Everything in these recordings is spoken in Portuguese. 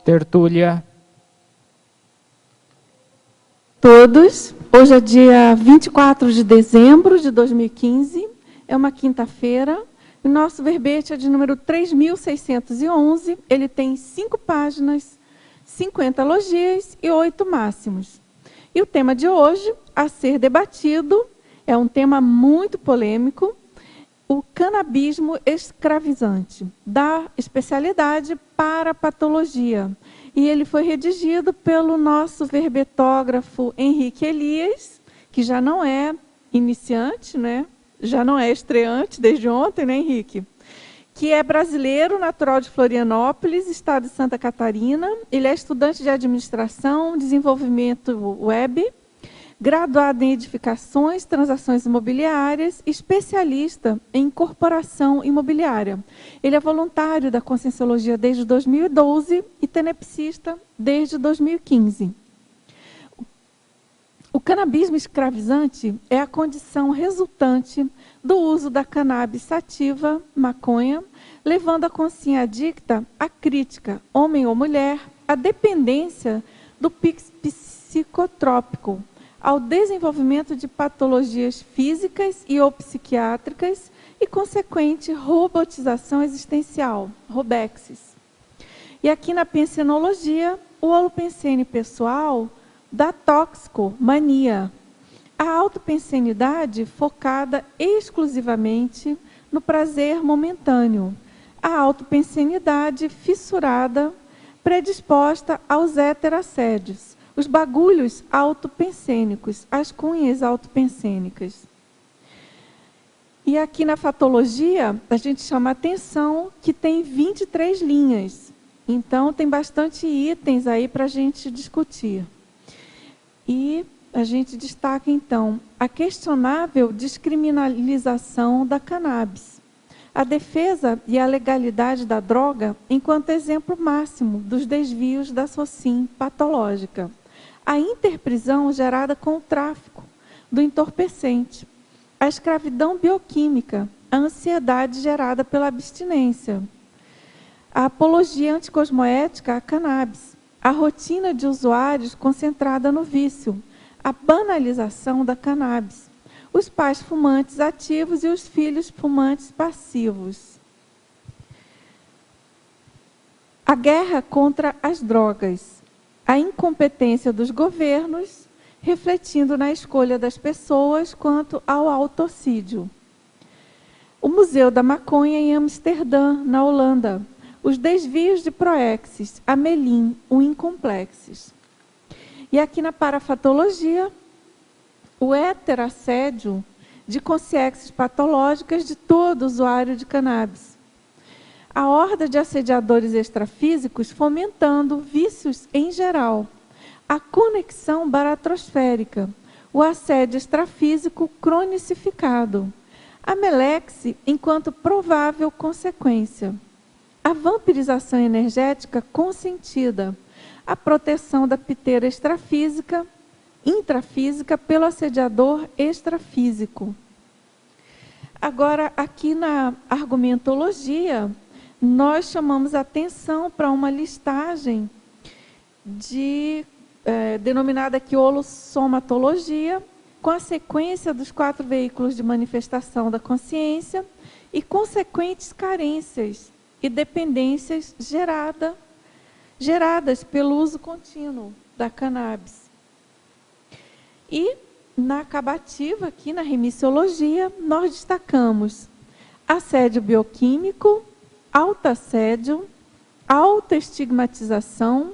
Tertúlia. Todos, hoje é dia 24 de dezembro de 2015, é uma quinta-feira, o nosso verbete é de número 3.611, ele tem 5 páginas, 50 elogias e 8 máximos. E o tema de hoje, a ser debatido, é um tema muito polêmico, o canabismo escravizante, da especialidade para a patologia. E ele foi redigido pelo nosso verbetógrafo Henrique Elias, que já não é iniciante, né? Já não é estreante desde ontem, né, Henrique? Que é brasileiro, natural de Florianópolis, estado de Santa Catarina. Ele é estudante de administração, desenvolvimento web, graduado em edificações, transações imobiliárias, especialista em incorporação imobiliária. Ele é voluntário da Conscienciologia desde 2012 e tenepsista desde 2015. O canabismo escravizante é a condição resultante do uso da cannabis sativa, maconha, levando a consciência adicta à crítica, homem ou mulher, à dependência do psicotrópico, ao desenvolvimento de patologias físicas e ou psiquiátricas e consequente robotização existencial, robexis. E aqui na pensenologia, o holopensene pessoal da toxicomania, a autopensenidade focada exclusivamente no prazer momentâneo, a autopensenidade fissurada, predisposta aos heterassédios, os bagulhos autopensênicos, as cunhas autopensênicas. E aqui na fatologia, a gente chama a atenção que tem 23 linhas. Então, tem bastante itens aí para a gente discutir. E a gente destaca, então, a questionável descriminalização da cannabis, a defesa e a legalidade da droga enquanto exemplo máximo dos desvios da SOCIM patológica, a interprisão gerada com o tráfico do entorpecente, a escravidão bioquímica, a ansiedade gerada pela abstinência, a apologia anticosmoética à cannabis, a rotina de usuários concentrada no vício, a banalização da cannabis, os pais fumantes ativos e os filhos fumantes passivos. A guerra contra as drogas, a incompetência dos governos, refletindo na escolha das pessoas quanto ao autocídio. O Museu da Maconha em Amsterdã, na Holanda, os desvios de Proexis, Amelin, o Incomplexis. E aqui na parafatologia, o heterassédio de consciências patológicas de todo usuário de cannabis. A horda de assediadores extrafísicos fomentando vícios em geral. A conexão baratrosférica, o assédio extrafísico cronicificado. A melexi enquanto provável consequência. A vampirização energética consentida. A proteção da piteira intrafísica pelo assediador extrafísico. Agora, aqui na argumentologia, nós chamamos a atenção para uma listagem denominada aqui holossomatologia, com a sequência dos 4 veículos de manifestação da consciência e consequentes carências e dependências geradas pelo uso contínuo da cannabis. E na acabativa, aqui na remissiologia, nós destacamos assédio bioquímico, autoassédio, autoestigmatização,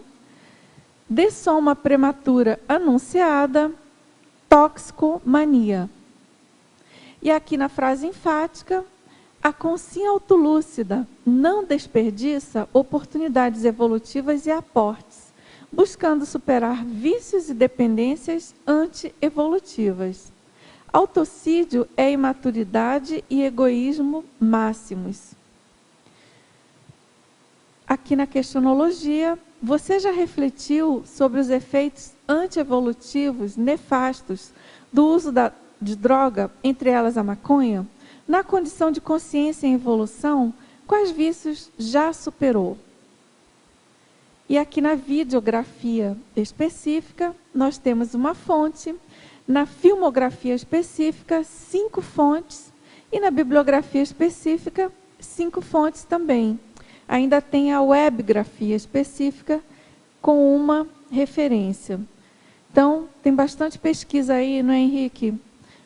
dessoma prematura anunciada, toxicomania. E aqui na frase enfática, a consciência autolúcida não desperdiça oportunidades evolutivas e aportes, buscando superar vícios e dependências anti-evolutivas. Autocídio é imaturidade e egoísmo máximos. Aqui na questionologia, você já refletiu sobre os efeitos antievolutivos nefastos do uso de droga, entre elas a maconha? Na condição de consciência em evolução, quais vícios já superou? E aqui na videografia específica, nós temos uma fonte, na filmografia específica, 5 fontes, e na bibliografia específica, 5 fontes também. Ainda tem a webgrafia específica, com uma referência. Então, tem bastante pesquisa aí, não é, Henrique?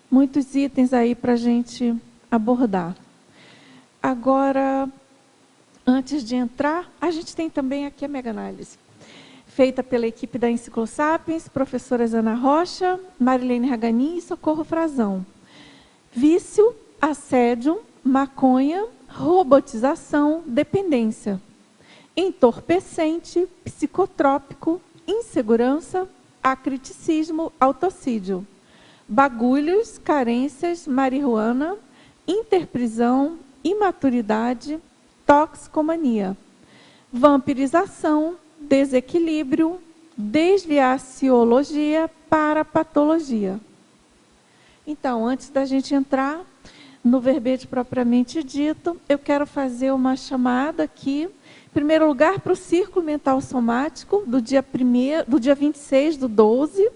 Muitos itens aí para a gente abordar. Agora, antes de entrar, a gente tem também aqui a mega-análise, feita pela equipe da Enciclosapiens, professoras Ana Rocha, Marilene Raganin e Socorro Frazão. Vício, assédio, maconha, robotização, dependência. Entorpecente, psicotrópico, insegurança, acriticismo, autocídio. Bagulhos, carências, marihuana, interprisão, imaturidade, toxicomania, vampirização, desequilíbrio, desviaciologia, parapatologia. Então, antes da gente entrar no verbete propriamente dito, eu quero fazer uma chamada aqui, em primeiro lugar, para o Círculo Mental Somático, do dia 26/12.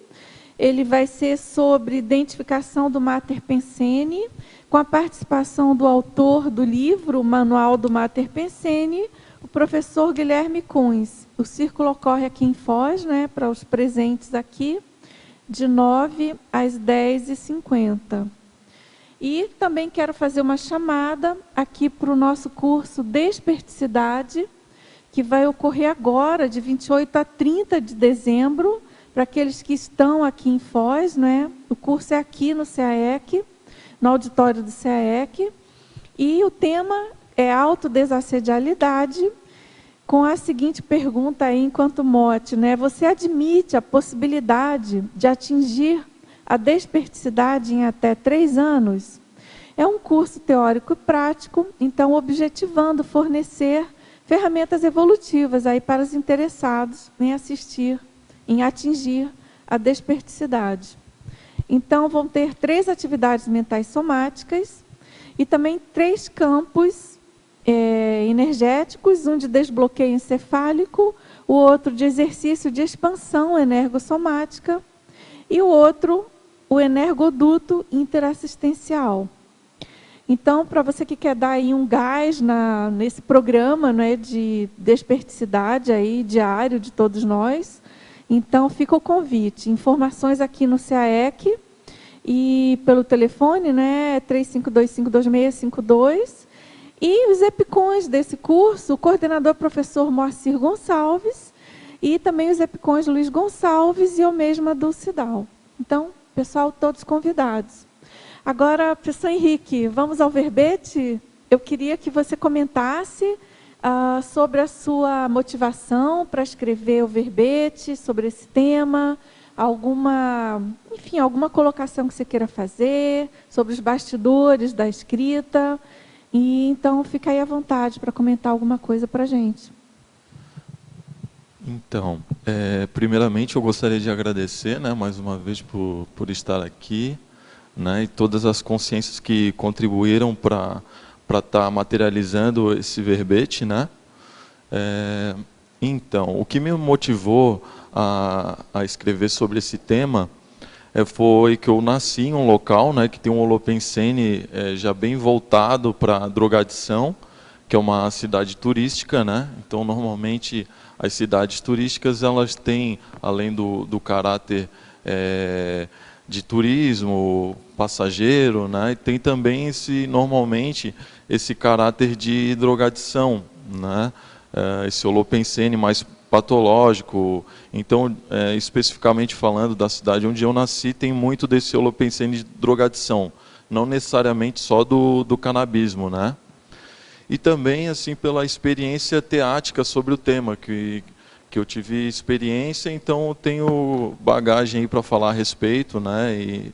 Ele vai ser sobre identificação do Mater Pensene, com a participação do autor do livro, o Manual do Mater Pensene, o professor Guilherme Kunz. O círculo ocorre aqui em Foz, né, para os presentes aqui, de 9 às 10h50. E também quero fazer uma chamada aqui para o nosso curso Desperticidade, que vai ocorrer agora, de 28 a 30 de dezembro, para aqueles que estão aqui em Foz, né? O curso é aqui no CAEC, no auditório do CAEC, e o tema é autodesassedialidade, com a seguinte pergunta aí enquanto mote, né? Você admite a possibilidade de atingir a desperticidade em até 3 anos? É um curso teórico e prático, então objetivando fornecer ferramentas evolutivas aí para os interessados em assistir, em atingir a desperticidade. Então, vão ter 3 atividades mentais somáticas e também 3 campos energéticos, um de desbloqueio encefálico, o outro de exercício de expansão energossomática e o outro, o energoduto interassistencial. Então, para você que quer dar aí um gás nesse programa, né, de desperticidade aí, diário de todos nós, então fica o convite. Informações aqui no CAEC e pelo telefone, né, 35252652. E os EPICONs desse curso, o coordenador professor Moacir Gonçalves e também os EPICONs Luiz Gonçalves e eu mesma do CIDAL. Então, pessoal, todos convidados. Agora, professor Henrique, vamos ao verbete? Eu queria que você comentasse sobre a sua motivação para escrever o verbete, sobre esse tema, alguma colocação que você queira fazer, sobre os bastidores da escrita. E então, fica aí à vontade para comentar alguma coisa para a gente. Então, primeiramente eu gostaria de agradecer, né, mais uma vez por estar aqui, né, e todas as consciências que contribuíram para estar materializando esse verbete, né? Então, o que me motivou a escrever sobre esse tema foi que eu nasci em um local, né, que tem um holopensene já bem voltado para a drogadição, que é uma cidade turística, né? Então, normalmente, as cidades turísticas, elas têm, além do caráter de turismo passageiro, né, tem também normalmente esse caráter de drogadição, né, esse holopensene mais patológico. Então, especificamente falando da cidade onde eu nasci, tem muito desse holopensene de drogadição, não necessariamente só do canabismo, né? E também assim pela experiência teática sobre o tema, que eu tive experiência, então eu tenho bagagem aí para falar a respeito, né? E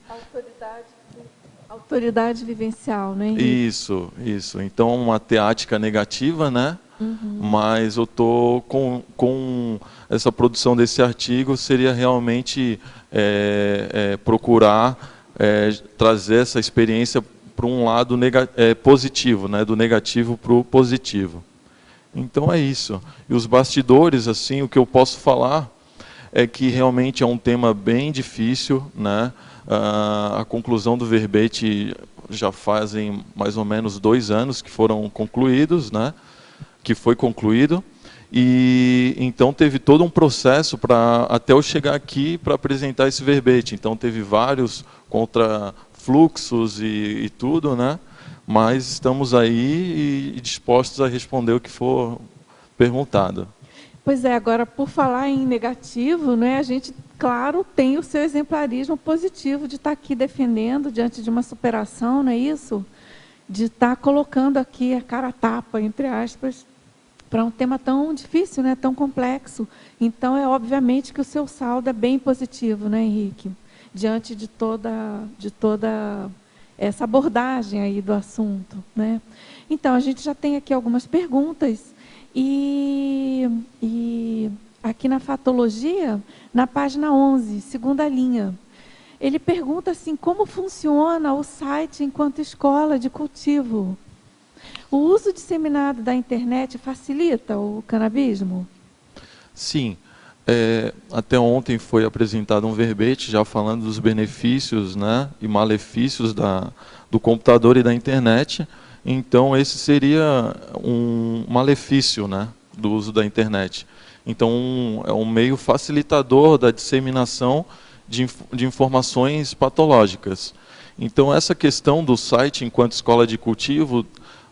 autoridade vivencial, né? Isso. Então, uma teática negativa, né? Uhum. Mas eu tô com essa produção desse artigo, seria realmente procurar trazer essa experiência para um lado positivo, né? Do negativo para o positivo. Então é isso. E os bastidores, assim, o que eu posso falar é que realmente é um tema bem difícil, né? A conclusão do verbete já fazem mais ou menos 2 anos que foram concluídos, né? Que foi concluído. E então teve todo um processo para até eu chegar aqui para apresentar esse verbete. Então teve vários contrafluxos e tudo, né? Mas estamos aí e dispostos a responder o que for perguntado. Pois é, agora, por falar em negativo, né, a gente, claro, tem o seu exemplarismo positivo de estar aqui defendendo diante de uma superação, não é isso? De estar colocando aqui a cara a tapa, entre aspas, para um tema tão difícil, né, tão complexo. Então, é obviamente que o seu saldo é bem positivo, né, Henrique? Diante de toda essa abordagem aí do assunto, né? Então, a gente já tem aqui algumas perguntas. E aqui na Fatologia, na página 11, segunda linha, ele pergunta assim, como funciona o site enquanto escola de cultivo? O uso disseminado da internet facilita o canabismo? Sim. Até ontem foi apresentado um verbete já falando dos benefícios, né, e malefícios do computador e da internet. Então, esse seria um malefício, né, do uso da internet. Então, é um meio facilitador da disseminação de informações patológicas. Então, essa questão do site enquanto escola de cultivo,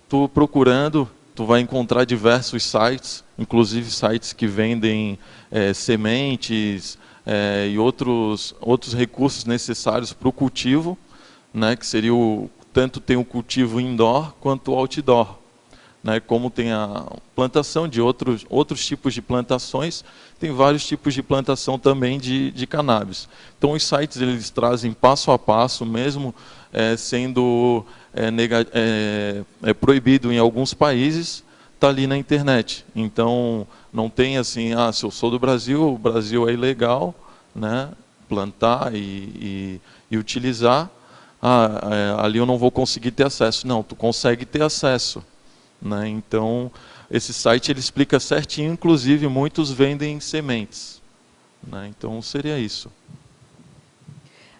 tu procurando, tu vai encontrar diversos sites, inclusive sites que vendem sementes e outros recursos necessários para o cultivo, né, que seria tanto tem o cultivo indoor quanto o outdoor, né, como tem a plantação de outros tipos de plantações, tem vários tipos de plantação também de cannabis. Então os sites eles trazem passo a passo, mesmo sendo proibido em alguns países, está ali na internet. Então não tem assim, se eu sou do Brasil, o Brasil é ilegal, né, plantar e utilizar. Ali eu não vou conseguir ter acesso. Não, tu consegue ter acesso, né? Então, esse site ele explica certinho, inclusive muitos vendem sementes, né? Então, seria isso.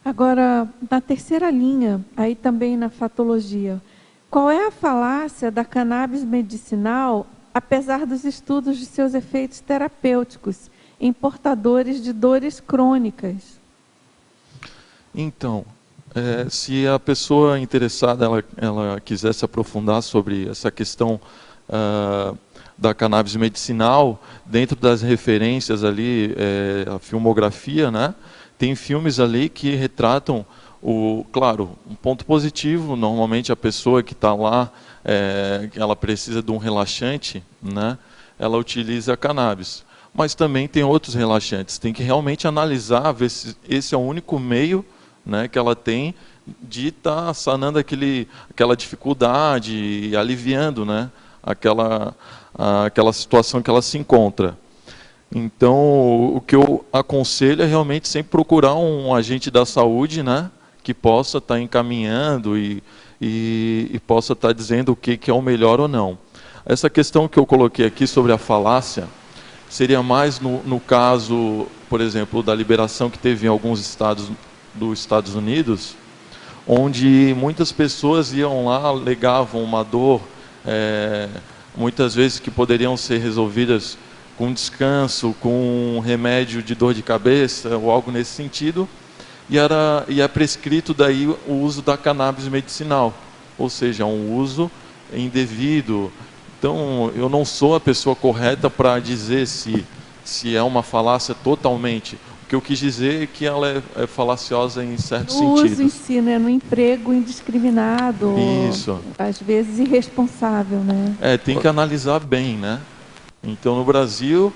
Agora, na terceira linha, aí também na Fatologia, qual é a falácia da cannabis medicinal, apesar dos estudos de seus efeitos terapêuticos em portadores de dores crônicas? Então, se a pessoa interessada ela quiser se aprofundar sobre essa questão da cannabis medicinal, dentro das referências ali, a filmografia, né? Tem filmes ali que retratam, claro, um ponto positivo, normalmente a pessoa que está lá, ela precisa de um relaxante, né? Ela utiliza a cannabis. Mas também tem outros relaxantes, tem que realmente analisar, ver se esse é o único meio, né, que ela tem de estar sanando aquela dificuldade e aliviando, né, aquela situação que ela se encontra. Então, o que eu aconselho é realmente sempre procurar um agente da saúde, né, que possa estar encaminhando e possa estar dizendo o que é o melhor ou não. Essa questão que eu coloquei aqui sobre a falácia seria mais no caso, por exemplo, da liberação que teve em alguns estados dos Estados Unidos, onde muitas pessoas iam lá, alegavam uma dor, muitas vezes que poderiam ser resolvidas com descanso, com um remédio de dor de cabeça ou algo nesse sentido, e é prescrito daí o uso da cannabis medicinal, ou seja, um uso indevido. Então, eu não sou a pessoa correta para dizer se é uma falácia totalmente. O que eu quis dizer é que ela é falaciosa em certos sentidos. O uso em si, né, no emprego indiscriminado, Isso. às vezes irresponsável, né? Tem que analisar bem, né? Então, no Brasil,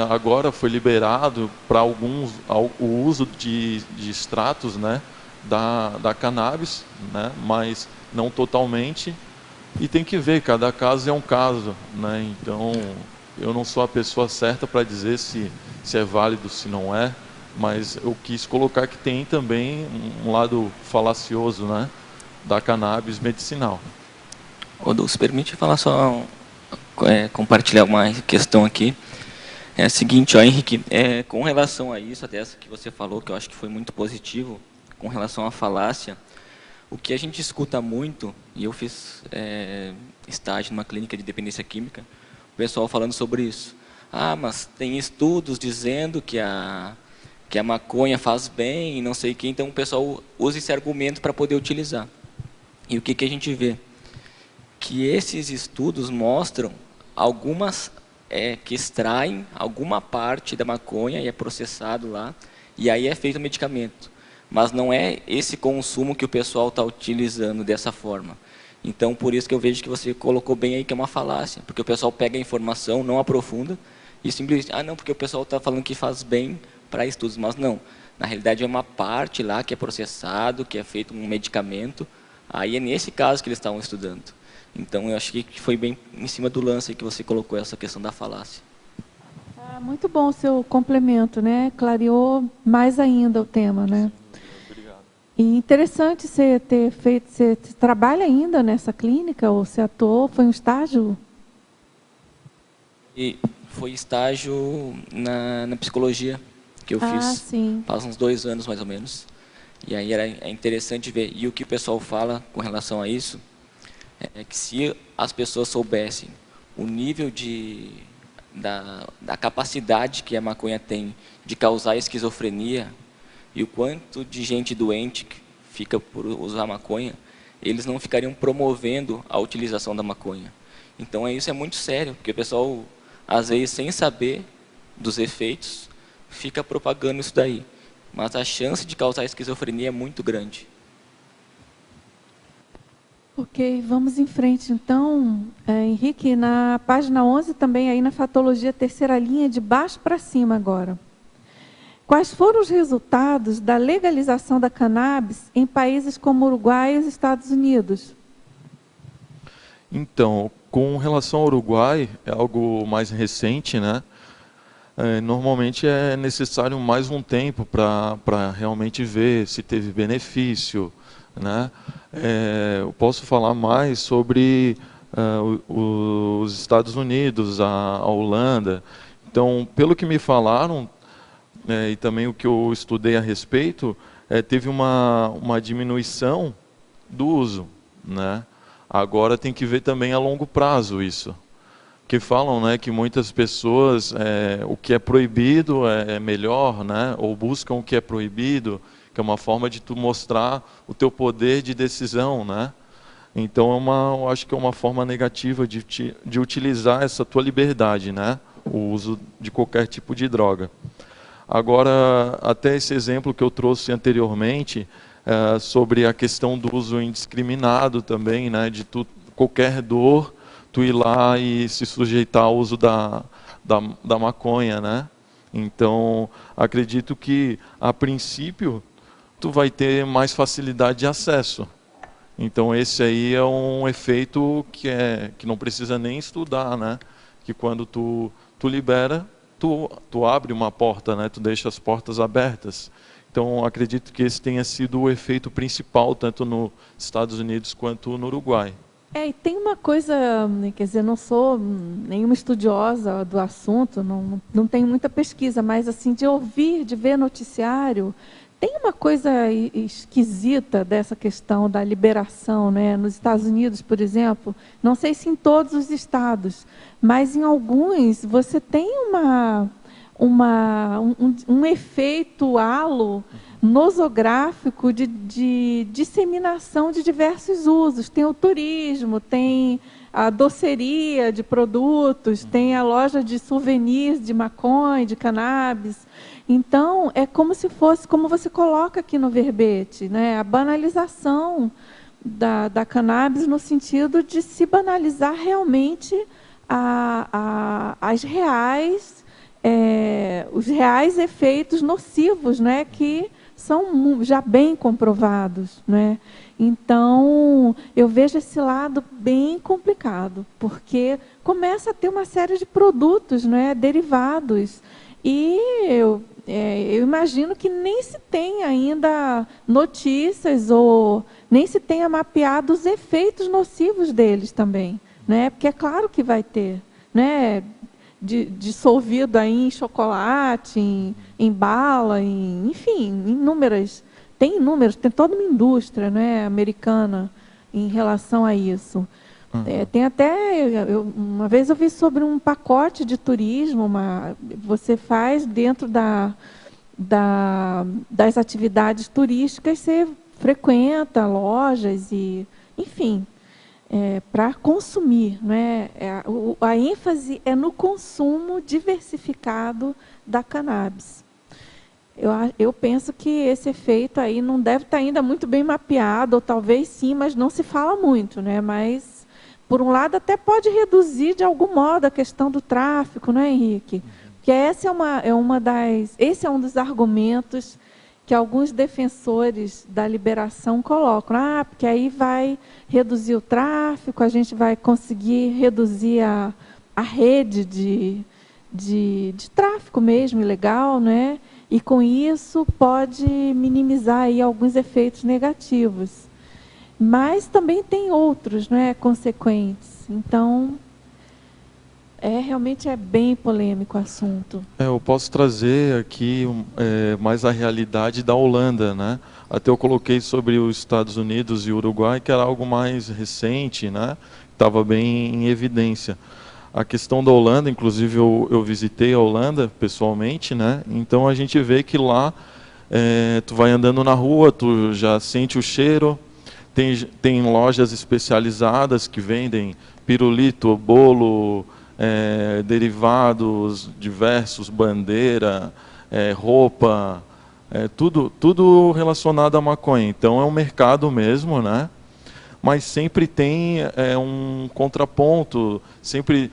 agora foi liberado para alguns o uso de extratos, né, da cannabis, né, mas não totalmente. E tem que ver, cada caso é um caso, né? Então, eu não sou a pessoa certa para dizer se é válido, se não é, mas eu quis colocar que tem também um lado falacioso, né, da cannabis medicinal. Ô, Du, se permite falar só compartilhar uma questão aqui. É a seguinte, ó, Henrique, com relação a isso, até essa que você falou, que eu acho que foi muito positivo, com relação à falácia, o que a gente escuta muito, e eu fiz estágio numa clínica de dependência química, o pessoal falando sobre isso. Ah, mas tem estudos dizendo que a maconha faz bem e não sei o que, então o pessoal usa esse argumento para poder utilizar. E o que a gente vê? Que esses estudos mostram algumas que extraem alguma parte da maconha e é processado lá, e aí é feito o medicamento. Mas não é esse consumo que o pessoal está utilizando dessa forma. Então, por isso que eu vejo que você colocou bem aí que é uma falácia, porque o pessoal pega a informação, não aprofunda, e simplesmente, não, porque o pessoal está falando que faz bem para estudos, mas não. Na realidade, é uma parte lá que é processado, que é feito um medicamento, aí é nesse caso que eles estavam estudando. Então, eu acho que foi bem em cima do lance que você colocou essa questão da falácia. Muito bom o seu complemento, né? Clareou mais ainda o tema, né? Obrigado. E interessante você ter feito... Você trabalha ainda nessa clínica ou você atuou? Foi um estágio? E foi estágio na psicologia que eu fiz. Sim. Faz uns 2 anos, mais ou menos. E aí é interessante ver. E o que o pessoal fala com relação a isso é que se as pessoas soubessem o nível da capacidade que a maconha tem de causar esquizofrenia e o quanto de gente doente que fica por usar maconha, eles não ficariam promovendo a utilização da maconha. Então isso é muito sério, porque o pessoal, às vezes, sem saber dos efeitos, fica propagando isso daí. Mas a chance de causar esquizofrenia é muito grande. Ok, vamos em frente. Então, Henrique, na página 11 também, aí na fatologia, terceira linha, de baixo para cima agora. Quais foram os resultados da legalização da cannabis em países como Uruguai e os Estados Unidos? Então, com relação ao Uruguai, é algo mais recente, né? Normalmente é necessário mais um tempo para realmente ver se teve benefício, né? Eu posso falar mais sobre os Estados Unidos, a Holanda. Então, pelo que me falaram, e também o que eu estudei a respeito, teve uma diminuição do uso, né? Agora tem que ver também a longo prazo isso. Que falam, né, que muitas pessoas, o que é proibido é melhor, né? Ou buscam o que é proibido, que é uma forma de tu mostrar o teu poder de decisão, né? Então eu acho que é uma forma negativa de utilizar essa tua liberdade, né? O uso de qualquer tipo de droga. Agora, até esse exemplo que eu trouxe anteriormente, sobre a questão do uso indiscriminado também, né? De qualquer dor, tu ir lá e se sujeitar ao uso da maconha, né? Então, acredito que, a princípio, tu vai ter mais facilidade de acesso. Então, esse aí é um efeito que não precisa nem estudar, né? Que quando tu libera, tu abre uma porta, né? Tu deixa as portas abertas. Então, acredito que esse tenha sido o efeito principal, tanto nos Estados Unidos quanto no Uruguai. E tem uma coisa, quer dizer, não sou nenhuma estudiosa do assunto, não tenho muita pesquisa, mas assim, de ouvir, de ver noticiário, tem uma coisa esquisita dessa questão da liberação, né? Nos Estados Unidos, por exemplo, não sei se em todos os estados, mas em alguns você tem um efeito halo nosográfico de disseminação de diversos usos. Tem o turismo, tem a doceria de produtos, tem a loja de souvenirs de maconha, de cannabis. Então, é como se fosse, como você coloca aqui no verbete, né? A banalização da cannabis no sentido de se banalizar realmente os reais efeitos nocivos, né? Que são já bem comprovados, né? Então, eu vejo esse lado bem complicado, porque começa a ter uma série de produtos, né, derivados, e eu imagino que nem se tenha ainda notícias ou nem se tenha mapeado os efeitos nocivos deles também, né? Porque é claro que vai ter. né, dissolvido aí em chocolate, em bala, enfim, tem toda uma indústria, né, americana em relação a isso. Tem até, uma vez eu vi sobre um pacote de turismo, você faz dentro das atividades turísticas, você frequenta lojas e, enfim, para consumir, né? A ênfase é no consumo diversificado da cannabis. Eu penso que esse efeito aí não deve estar ainda muito bem mapeado, ou talvez sim, mas não se fala muito, né? Mas, por um lado, até pode reduzir de algum modo a questão do tráfico, não é, Henrique? Porque esse é um dos argumentos que alguns defensores da liberação colocam. Porque aí vai reduzir o tráfico, a gente vai conseguir reduzir a rede de tráfico mesmo, ilegal, né? E, com isso, pode minimizar aí alguns efeitos negativos. Mas também tem outros, né, consequentes. Então, realmente é bem polêmico o assunto. Eu posso trazer aqui mais a realidade da Holanda, né? Até eu coloquei sobre os Estados Unidos e o Uruguai, que era algo mais recente, né? Estava bem em evidência. A questão da Holanda, inclusive eu visitei a Holanda pessoalmente, né? Então a gente vê que lá tu vai andando na rua, tu já sente o cheiro. Tem lojas especializadas que vendem pirulito, bolo, derivados diversos, bandeira, roupa, tudo relacionado à maconha. Então é um mercado mesmo, né? Mas sempre tem um contraponto, sempre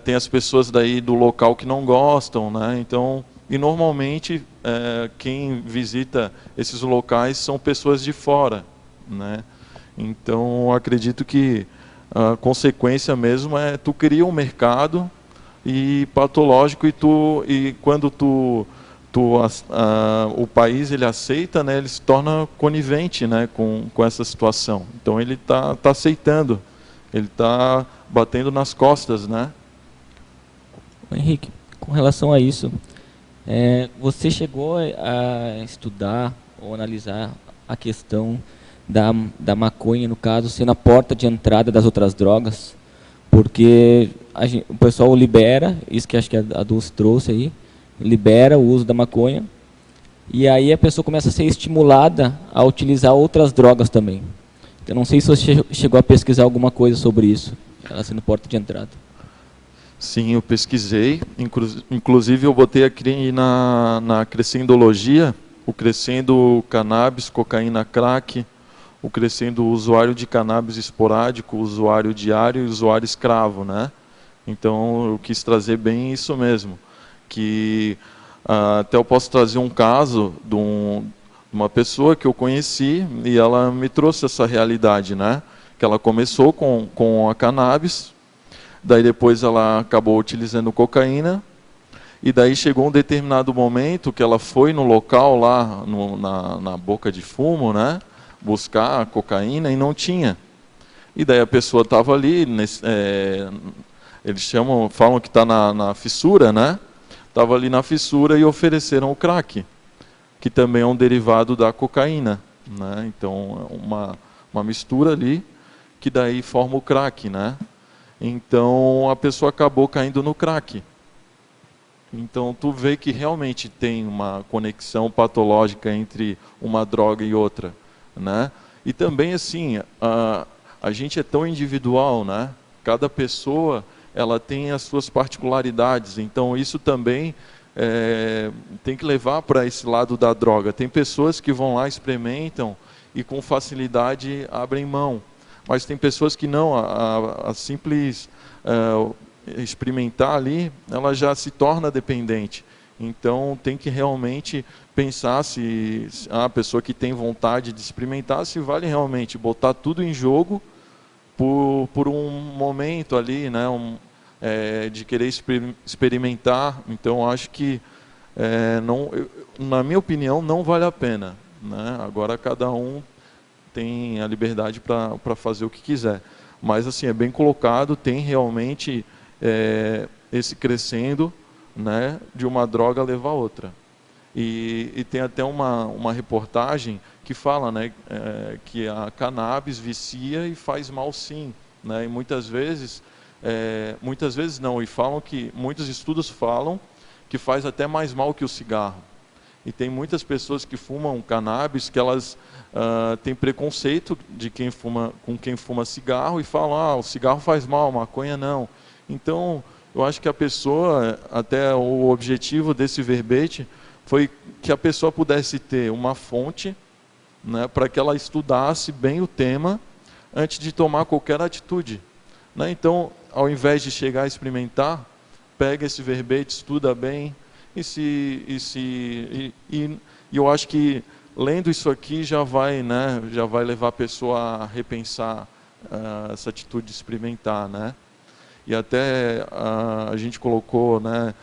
tem as pessoas daí do local que não gostam, né? Então, e normalmente quem visita esses locais são pessoas de fora, né? Então, acredito que a consequência mesmo é tu cria um mercado e patológico e quando o país ele aceita, né, ele se torna conivente, né, com essa situação. Então ele tá aceitando, ele está batendo nas costas, né? Henrique, com relação a isso, você chegou a estudar ou analisar a questão da maconha, no caso, sendo a porta de entrada das outras drogas? Porque o pessoal libera, isso que acho que a Dulce trouxe aí, libera o uso da maconha, e aí a pessoa começa a ser estimulada a utilizar outras drogas também. Eu não sei se você chegou a pesquisar alguma coisa sobre isso, ela sendo porta de entrada. Sim, eu pesquisei, inclusive eu botei aqui na crescendologia, o crescendo cannabis, cocaína, crack, o crescendo usuário de cannabis esporádico, usuário diário e usuário escravo, né? Então eu quis trazer bem isso mesmo, que até eu posso trazer um caso de uma pessoa que eu conheci e ela me trouxe essa realidade, né? Que ela começou com a cannabis, daí depois ela acabou utilizando cocaína, e daí chegou um determinado momento que ela foi no local lá, na boca de fumo, né? Buscar a cocaína e não tinha. E daí a pessoa estava ali, eles falam que está na fissura, né? Estava ali na fissura e ofereceram o crack, que também é um derivado da cocaína, né? Então é uma mistura ali que daí forma o crack, né? Então a pessoa acabou caindo no crack. Então tu vê que realmente tem uma conexão patológica entre uma droga e outra, né? E também assim, a gente é tão individual, né? Cada pessoa ela tem as suas particularidades, então isso também tem que levar para esse lado da droga. Tem pessoas que vão lá, experimentam e com facilidade abrem mão, mas tem pessoas que não, a simples experimentar ali, ela já se torna dependente. Então tem que realmente pensar se a pessoa que tem vontade de experimentar, se vale realmente botar tudo em jogo por um momento ali, né, de querer experimentar. Então acho que na minha opinião não vale a pena, né? Agora cada um tem a liberdade para fazer o que quiser, mas assim é bem colocado, tem realmente esse crescendo, né, de uma droga levar a outra. E tem até uma reportagem que fala, né, que a cannabis vicia e faz mal sim, né, e muitas vezes não, e falam que muitos estudos falam que faz até mais mal que o cigarro. E tem muitas pessoas que fumam cannabis que elas têm preconceito com quem fuma cigarro e falam, o cigarro faz mal, a maconha não. Então, eu acho que a pessoa, até o objetivo desse verbete foi que a pessoa pudesse ter uma fonte, né, para que ela estudasse bem o tema antes de tomar qualquer atitude, né? Então, ao invés de chegar a experimentar, pega esse verbete, estuda bem, e eu acho que lendo isso aqui já vai levar a pessoa a repensar essa atitude de experimentar, né? E até a gente colocou, né,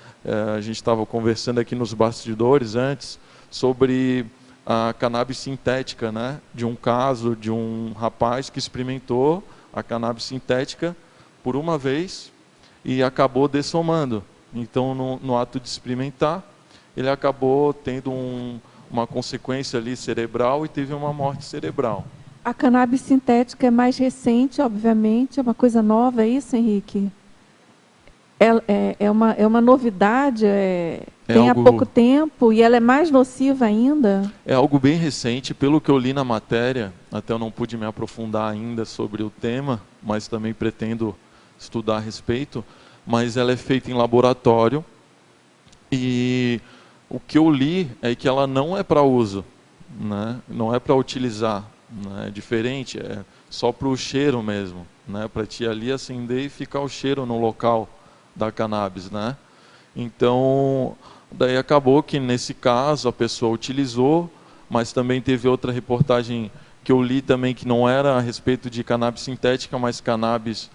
a gente estava conversando aqui nos bastidores antes sobre a cannabis sintética, né, de um caso de um rapaz que experimentou a cannabis sintética por uma vez e acabou dessomando. Então, no ato de experimentar, ele acabou tendo uma consequência ali cerebral e teve uma morte cerebral. A cannabis sintética é mais recente, obviamente, é uma coisa nova, é isso, Henrique? É uma novidade, tem há pouco tempo, e ela é mais nociva ainda? É algo bem recente, pelo que eu li na matéria, até eu não pude me aprofundar ainda sobre o tema, mas também pretendo estudar a respeito, mas ela é feita em laboratório, e o que eu li é que ela não é para uso, né? Não é para utilizar, né? É diferente, é só para o cheiro mesmo, né? Para ti ali acender e ficar o cheiro no local da cannabis, né? Então, daí acabou que nesse caso a pessoa utilizou, mas também teve outra reportagem que eu li também que não era a respeito de cannabis sintética, mas cannabis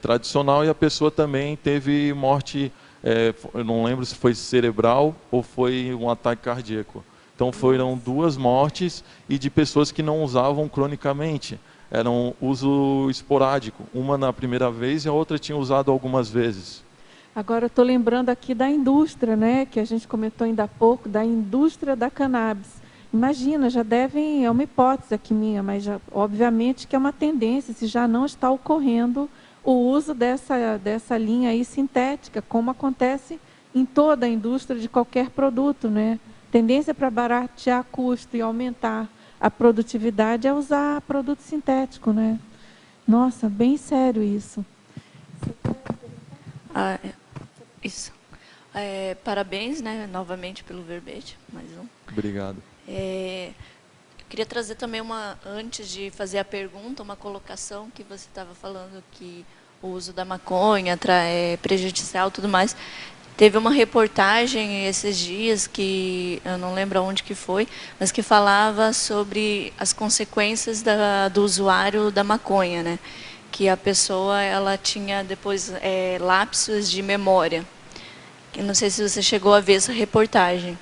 tradicional, e a pessoa também teve morte, eu não lembro se foi cerebral ou foi um ataque cardíaco. Então foram 2 mortes e de pessoas que não usavam cronicamente. Era um uso esporádico, uma na primeira vez e a outra tinha usado algumas vezes. Agora, eu estou lembrando aqui da indústria, né, que a gente comentou ainda há pouco, da indústria da cannabis. Imagina, já devem, é uma hipótese aqui minha, mas já, obviamente que é uma tendência, se já não está ocorrendo o uso dessa linha aí sintética, como acontece em toda a indústria de qualquer produto, né? Tendência para baratear custo e aumentar a produtividade é usar produto sintético, né? Nossa, bem sério isso. Isso. Parabéns, né, novamente pelo verbete, mais um. Obrigado. Eu queria trazer também antes de fazer a pergunta, uma colocação que você estava falando que o uso da maconha é prejudicial e tudo mais. Teve uma reportagem esses dias, que eu não lembro onde que foi, mas que falava sobre as consequências do usuário da maconha, né? Que a pessoa ela tinha depois lapsos de memória. Eu não sei se você chegou a ver essa reportagem.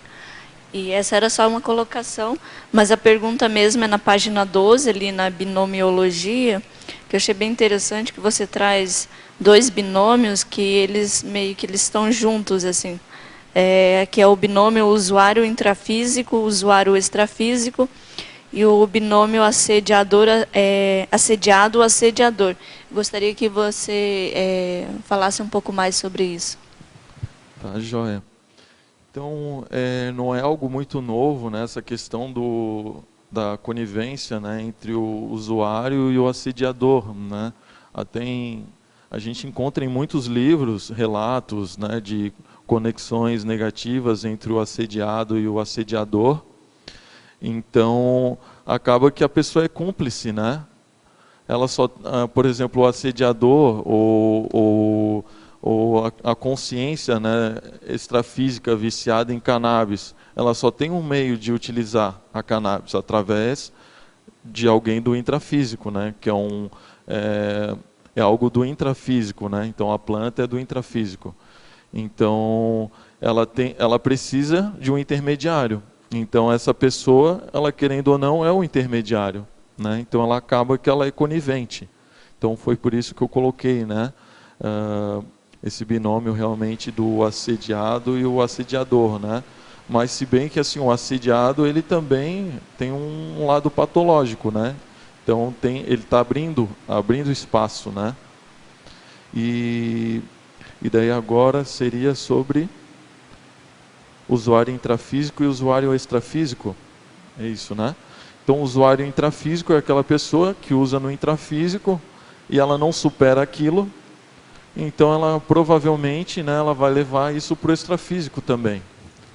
E essa era só uma colocação, mas a pergunta mesmo é na página 12, ali na binomiologia, que eu achei bem interessante, que você traz 2 binômios que eles estão juntos, assim. Que é o binômio usuário intrafísico, usuário extrafísico, e o binômio assediado-assediador. Gostaria que você falasse um pouco mais sobre isso. Tá, joia. Então, não é algo muito novo, né, essa questão da conivência, né, entre o usuário e o assediador, né? A gente encontra em muitos livros relatos, né, de conexões negativas entre o assediado e o assediador. Então, acaba que a pessoa é cúmplice, né? Ela só, por exemplo, o assediador ou a consciência, né, extrafísica viciada em cannabis, ela só tem um meio de utilizar a cannabis através de alguém do intrafísico, né, que é algo do intrafísico, né? Então a planta é do intrafísico. Então ela precisa de um intermediário. Então essa pessoa, ela querendo ou não, é o intermediário, né? Então ela acaba que ela é conivente. Então foi por isso que eu coloquei, né? esse binômio realmente do assediado e o assediador, né? Mas se bem que assim o assediado ele também tem um lado patológico, né? Então ele está abrindo espaço, né? E daí agora seria sobre usuário intrafísico e usuário extrafísico, é isso, né? Então o usuário intrafísico é aquela pessoa que usa no intrafísico e ela não supera aquilo, então ela provavelmente, né, ela vai levar isso para o extrafísico também.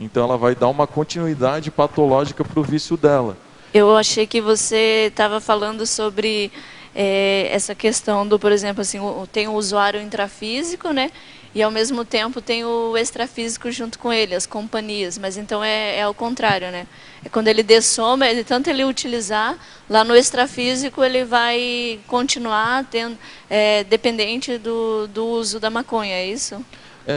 Então ela vai dar uma continuidade patológica para o vício dela. Eu achei que você estava falando sobre essa questão do, por exemplo, assim, tem o usuário intrafísico, né? E ao mesmo tempo tem o extrafísico junto com ele, as companhias. Mas então é ao contrário, né? É quando ele dessoma, tanto ele utilizar, lá no extrafísico ele vai continuar dependente do uso da maconha, é isso?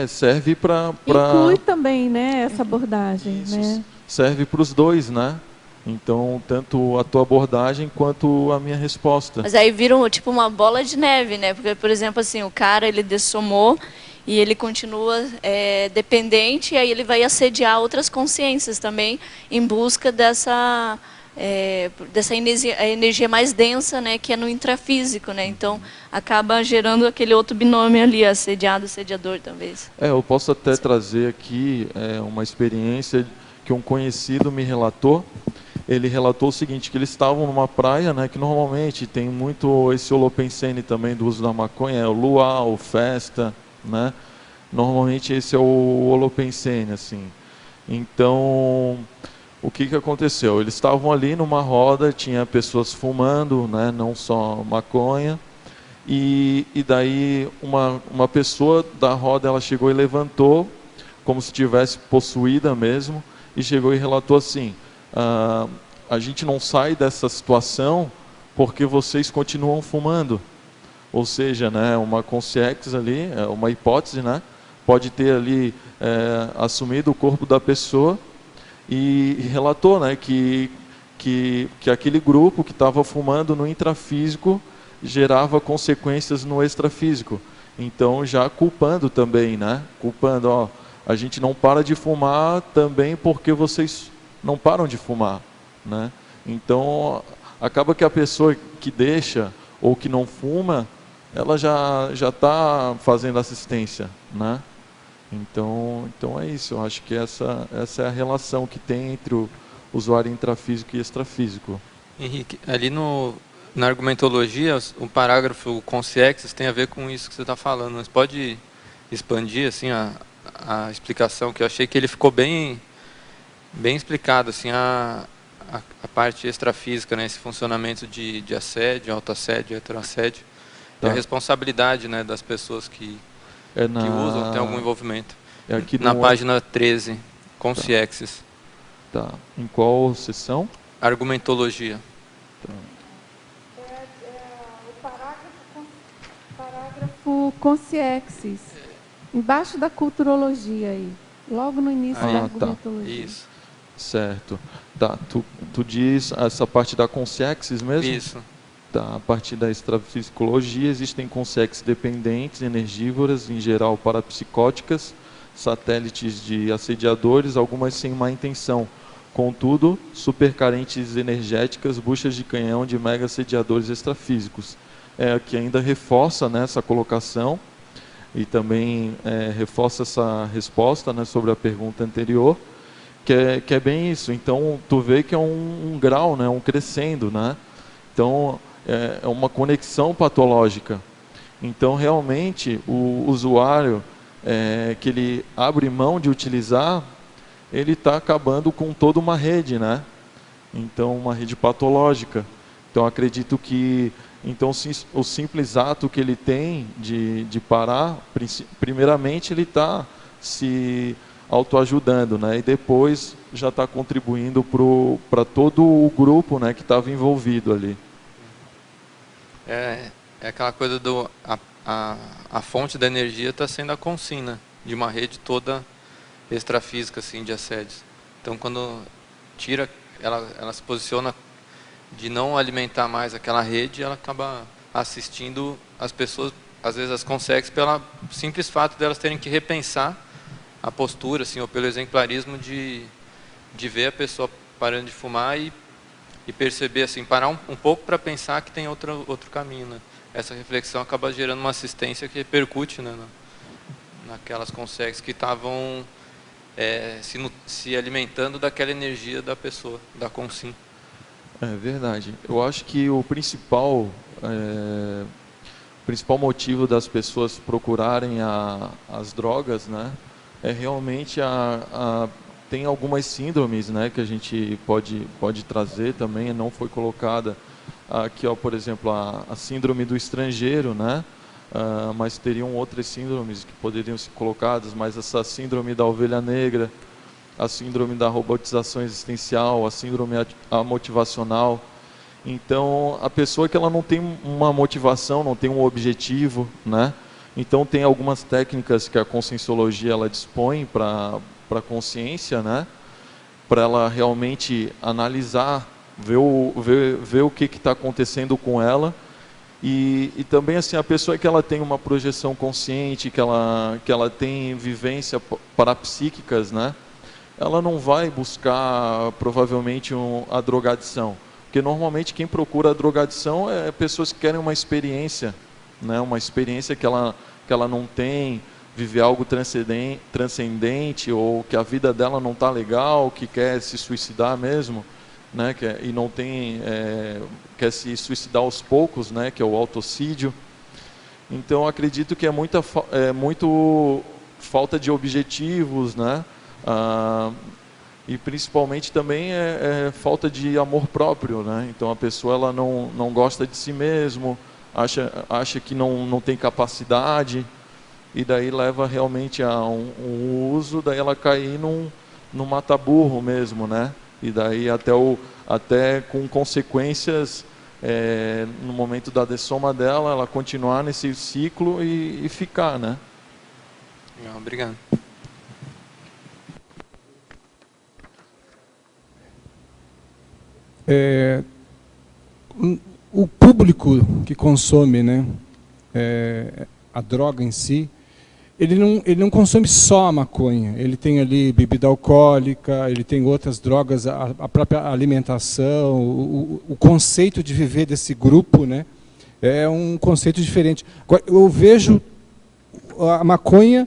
Serve para... Inclui também, né, essa abordagem, isso, né? serve para os dois, né? Então, tanto a tua abordagem quanto a minha resposta. Mas aí vira tipo uma bola de neve, né? Porque, por exemplo, assim, o cara ele dessomou e ele continua dependente, e aí ele vai assediar outras consciências também em busca dessa energia mais densa, né? Que é no intrafísico, né? Então acaba gerando aquele outro binômio ali, assediado, assediador, talvez. Eu posso até trazer aqui uma experiência que um conhecido me relatou. Ele relatou o seguinte, que eles estavam numa praia, né, que normalmente tem muito esse holopensene também do uso da maconha, o luau, festa, né? Normalmente esse é o holopensene, assim. Então, o que aconteceu? Eles estavam ali numa roda, tinha pessoas fumando, né, não só maconha, e daí uma pessoa da roda, ela chegou e levantou, como se estivesse possuída mesmo, e chegou e relatou assim: a gente não sai dessa situação porque vocês continuam fumando. Ou seja, né, uma consciência ali, uma hipótese, né, pode ter ali assumido o corpo da pessoa e relatou, né, que aquele grupo que estava fumando no intrafísico gerava consequências no extrafísico. Então já culpando também, né, culpando, a gente não para de fumar também porque vocês não param de fumar, né? Então acaba que a pessoa que deixa ou que não fuma, ela já está fazendo assistência, né? Então é isso. Eu acho que essa é a relação que tem entre o usuário intrafísico e extrafísico. Henrique, ali na argumentologia, o parágrafo consciexis tem a ver com isso que você está falando. Você pode expandir assim a explicação, que eu achei que ele ficou bem explicado, assim, a parte extrafísica, né, esse funcionamento de assédio, autoassédio, heteroassédio, e a responsabilidade, né, das pessoas que usam, tem algum envolvimento. Na página 13, consciexis. Tá. Em qual seção? Argumentologia. Tá. O parágrafo consciexis, embaixo da culturologia aí, logo no início da argumentologia. Isso. Certo. Tá, tu diz essa parte da consciexis mesmo? Isso. Tá, a partir da extrafisicologia existem consciexis dependentes, energívoras, em geral parapsicóticas, satélites de assediadores, algumas sem má intenção. Contudo, supercarentes energéticas, buchas de canhão de mega assediadores extrafísicos. Que ainda reforça, né, essa colocação e também reforça essa resposta, né, sobre a pergunta anterior, que é bem isso. Então, tu vê que é um grau, né, um crescendo, né? Então, é uma conexão patológica. Então, realmente, o usuário que ele abre mão de utilizar, ele está acabando com toda uma rede, né? Então, uma rede patológica. Então, acredito que o simples ato que ele tem de parar, primeiramente ele está se autoajudando, né? E depois já está contribuindo para todo o grupo, né, que estava envolvido ali. É aquela coisa a fonte da energia está sendo a consina de uma rede toda extrafísica, assim, de assédios. Então, quando tira, ela se posiciona de não alimentar mais aquela rede, ela acaba assistindo as pessoas às vezes, as consegues pelo simples fato delas terem que repensar a postura, assim, ou pelo exemplarismo de ver a pessoa parando de fumar e perceber, assim, parar um pouco para pensar que tem outro caminho, né? Essa reflexão acaba gerando uma assistência que repercute, né, naquelas consegues que estavam se alimentando daquela energia da pessoa, da consim. É verdade. Eu acho que o principal motivo das pessoas procurarem as drogas, né, é realmente tem algumas síndromes, né, que a gente pode trazer também, não foi colocada aqui, ó, por exemplo, a síndrome do estrangeiro, né, mas teriam outras síndromes que poderiam ser colocadas, mas essa síndrome da ovelha negra, a síndrome da robotização existencial, a síndrome motivacional. Então, a pessoa que ela não tem uma motivação, não tem um objetivo, né? Então, tem algumas técnicas que a conscienciologia ela dispõe para a consciência, né? Para ela realmente analisar, ver o que está acontecendo com ela. E também, assim, a pessoa que ela tem uma projeção consciente, que ela tem vivência parapsíquicas, né? Ela não vai buscar, provavelmente, a drogadição. Porque, normalmente, quem procura a drogadição é pessoas que querem uma experiência, né? Uma experiência que ela não tem, viver algo transcendente, ou que a vida dela não está legal, que quer se suicidar mesmo, né? E não tem... quer se suicidar aos poucos, né? Que é o autocídio. Então, acredito que é muito falta de objetivos, né? E principalmente também falta de amor próprio, né? Então a pessoa ela não gosta de si mesmo, acha que não tem capacidade, e daí leva realmente a um uso, daí ela cair num mata-burro mesmo, né? E daí até com consequências no momento da dessoma dela, ela continuar nesse ciclo e ficar, né? Obrigado. O público que consome, né, a droga em si, ele não consome só a maconha, ele tem ali bebida alcoólica, ele tem outras drogas, a própria alimentação, o conceito de viver desse grupo, né, é um conceito diferente. Agora, eu vejo a maconha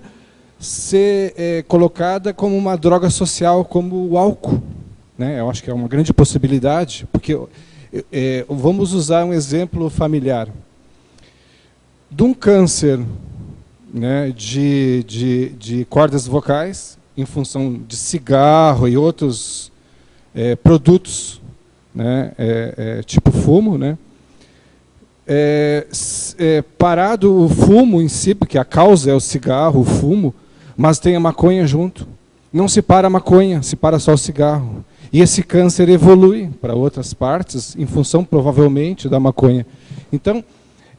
ser colocada como uma droga social, como o álcool. Né? Eu acho que é uma grande possibilidade, porque vamos usar um exemplo familiar. De um câncer, né, de cordas vocais, em função de cigarro e outros produtos, né, tipo fumo, né, parado o fumo em si, porque a causa é o cigarro, o fumo, mas tem a maconha junto. Não se para a maconha, se para só o cigarro. E esse câncer evolui para outras partes, em função, provavelmente, da maconha. Então,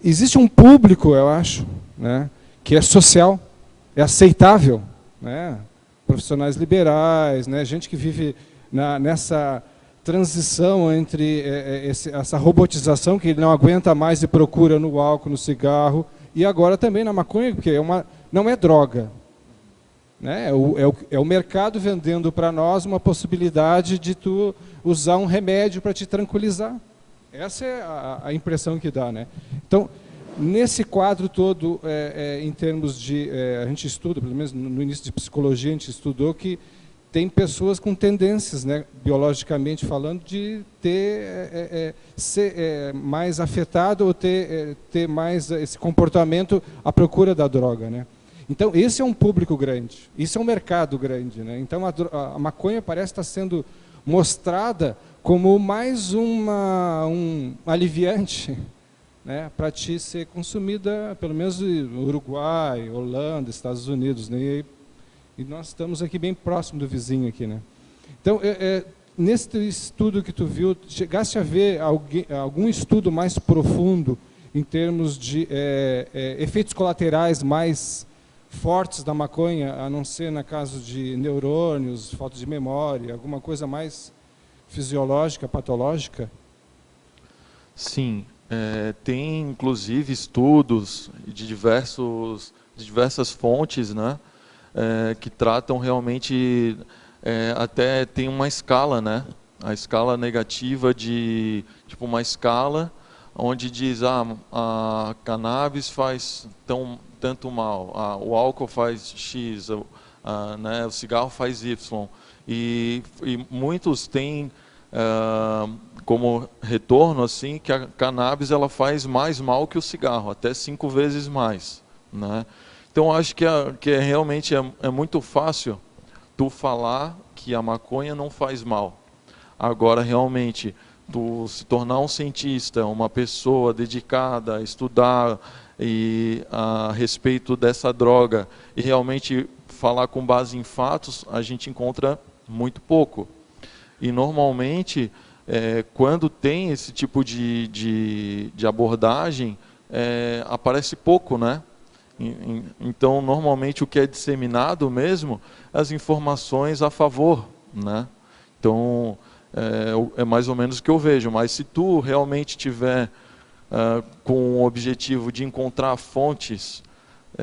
existe um público, eu acho, né, que é social, é aceitável. Né? Profissionais liberais, né, gente que vive nessa transição entre essa robotização, que ele não aguenta mais e procura no álcool, no cigarro, e agora também na maconha, porque não é droga. Né? É o mercado vendendo para nós uma possibilidade de tu usar um remédio para te tranquilizar. Essa é a impressão que dá. Né? Então, nesse quadro todo, em termos de... a gente estuda, pelo menos no início de psicologia, a gente estudou que tem pessoas com tendências, né, biologicamente falando, de ser mais afetado ou ter mais esse comportamento à procura da droga. Né? Então, esse é um público grande, isso é um mercado grande. Né? Então, a maconha parece estar sendo mostrada como mais um aliviante, né, para te ser consumida, pelo menos no Uruguai, Holanda, Estados Unidos. Né? E nós estamos aqui bem próximo do vizinho aqui. Né? Então, nesse estudo que tu viu, chegaste a ver algum estudo mais profundo em termos de efeitos colaterais mais fortes da maconha, a não ser na caso de neurônios, falta de memória, alguma coisa mais fisiológica, patológica? Sim. Tem, inclusive, estudos de diversas fontes, né, que tratam realmente, até tem uma escala, né, a escala negativa tipo uma escala onde diz, a cannabis faz tanto mal, o álcool faz X, né, o cigarro faz Y. E muitos têm como retorno assim que a cannabis ela faz mais mal que o cigarro, até 5 vezes mais, né? Então acho que realmente é muito fácil tu falar que a maconha não faz mal. Agora realmente tu se tornar um cientista, uma pessoa dedicada a estudar a respeito dessa droga e realmente falar com base em fatos, a gente encontra muito pouco. E normalmente, quando tem esse tipo de abordagem, aparece pouco, né? Então, normalmente o que é disseminado mesmo, as informações a favor, né? Então, é mais ou menos o que eu vejo. Mas se tu realmente tiver com o objetivo de encontrar fontes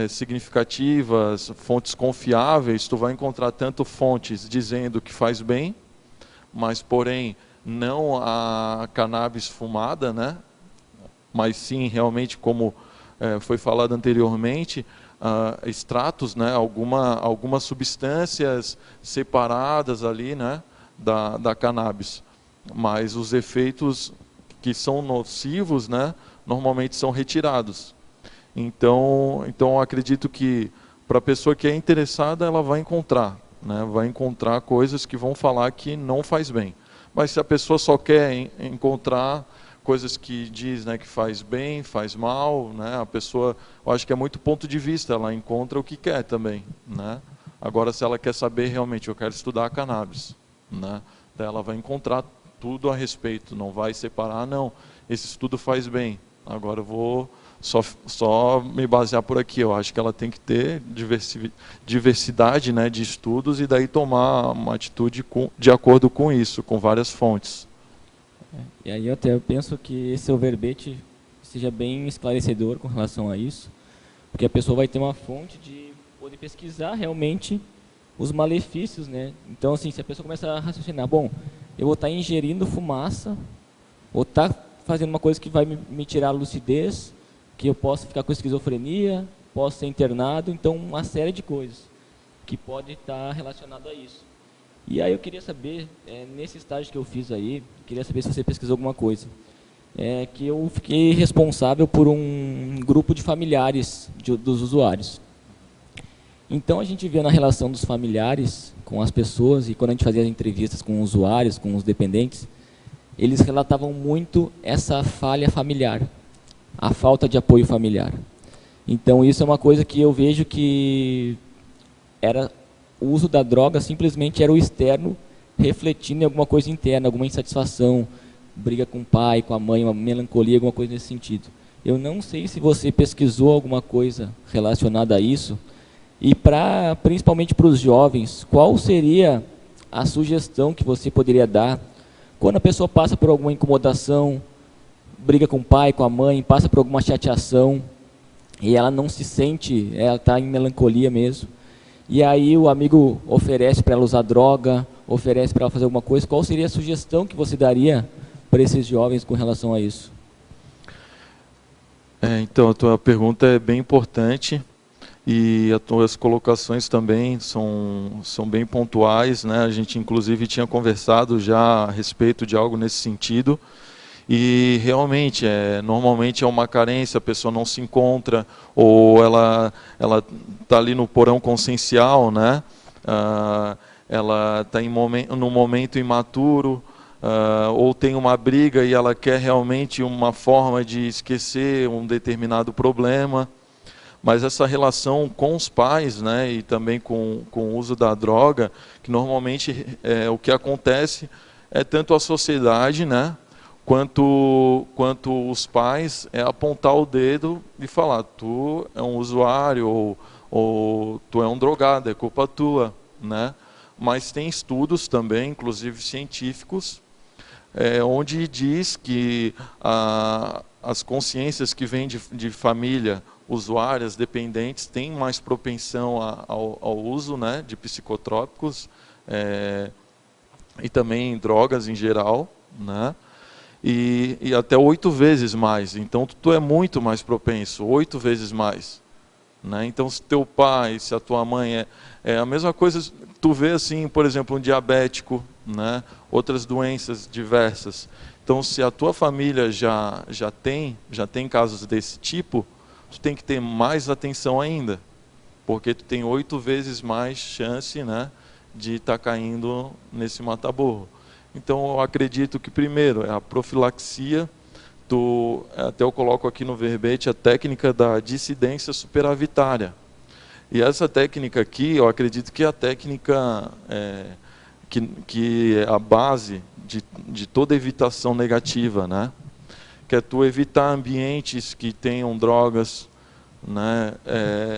significativas, fontes confiáveis, tu vai encontrar tanto fontes dizendo que faz bem, mas porém não a cannabis fumada, né? Mas sim realmente como foi falado anteriormente, extratos, né? Algumas substâncias separadas ali, né? Da cannabis, mas os efeitos que são nocivos, né? Normalmente são retirados. Então acredito que para a pessoa que é interessada, ela vai encontrar, né? Vai encontrar coisas que vão falar que não faz bem. Mas se a pessoa só quer encontrar coisas que diz, né, que faz bem, faz mal, né? A pessoa, eu acho que é muito ponto de vista, ela encontra o que quer também, né? Agora, se ela quer saber realmente, eu quero estudar cannabis, né? Daí ela vai encontrar tudo a respeito, não vai separar, não, esse estudo faz bem, agora eu vou só me basear por aqui. Eu acho que ela tem que ter diversidade, né, de estudos e daí tomar uma atitude de acordo com isso, com várias fontes. E aí eu até penso que esse seu verbete seja bem esclarecedor com relação a isso, porque a pessoa vai ter uma fonte de poder pesquisar realmente os malefícios, né? Então, assim, se a pessoa começa a raciocinar, bom, eu vou estar ingerindo fumaça, ou estar fazendo uma coisa que vai me tirar a lucidez, que eu posso ficar com esquizofrenia, posso ser internado, então uma série de coisas que pode estar relacionado a isso. E aí eu queria saber, nesse estágio que eu fiz aí, queria saber se você pesquisou alguma coisa, que eu fiquei responsável por um grupo de familiares dos usuários. Então a gente via na relação dos familiares com as pessoas, e quando a gente fazia as entrevistas com os usuários, com os dependentes, eles relatavam muito essa falha familiar, a falta de apoio familiar. Então isso é uma coisa que eu vejo que o uso da droga simplesmente era o externo refletindo em alguma coisa interna, alguma insatisfação, briga com o pai, com a mãe, uma melancolia, alguma coisa nesse sentido. Eu não sei se você pesquisou alguma coisa relacionada a isso, e principalmente para os jovens, qual seria a sugestão que você poderia dar quando a pessoa passa por alguma incomodação, briga com o pai, com a mãe, passa por alguma chateação, e ela não se sente, ela está em melancolia mesmo, e aí o amigo oferece para ela usar droga, oferece para ela fazer alguma coisa, qual seria a sugestão que você daria para esses jovens com relação a isso? Então, a tua pergunta é bem importante, e as tuas colocações também são bem pontuais, né? A gente inclusive tinha conversado já a respeito de algo nesse sentido, e realmente normalmente é uma carência, a pessoa não se encontra, ou ela está ali no porão consciencial, né? Ela está num momento imaturo, ou tem uma briga e ela quer realmente uma forma de esquecer um determinado problema. Mas essa relação com os pais, né, e também com o uso da droga, que normalmente o que acontece é tanto a sociedade, né, quanto os pais, apontar o dedo e falar, tu é um usuário, ou tu é um drogado, é culpa tua, né? Mas tem estudos também, inclusive científicos, onde diz que as consciências que vêm de família usuárias, dependentes, têm mais propensão ao uso, né, de psicotrópicos e também drogas em geral, né, e até 8 vezes mais. Então, tu é muito mais propenso, 8 vezes mais. Né? Então, se teu pai, se a tua mãe é a mesma coisa, tu vê assim, por exemplo, um diabético, né? Outras doenças diversas. Então, se a tua família já tem casos desse tipo, tu tem que ter mais atenção ainda, porque tu tem 8 vezes mais chance, né, de estar caindo nesse mata-burro. Então, eu acredito que primeiro é a profilaxia. Até eu coloco aqui no verbete a técnica da dissidência superavitária. E essa técnica aqui, eu acredito que é a técnica que é a base de toda evitação negativa, né? Que é tu evitar ambientes que tenham drogas, né?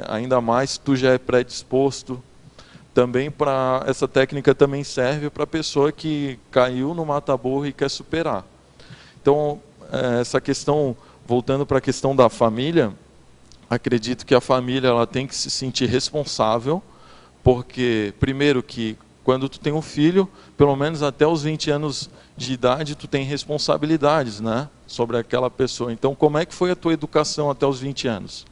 Ainda mais se tu já é predisposto. Também essa técnica também serve para a pessoa que caiu no mata-burro e quer superar. Então, essa questão, voltando para a questão da família, acredito que a família ela tem que se sentir responsável, porque, primeiro, que quando tu tem um filho, pelo menos até os 20 anos de idade, tu tem responsabilidades, né, sobre aquela pessoa. Então, como é que foi a tua educação até os 20 anos?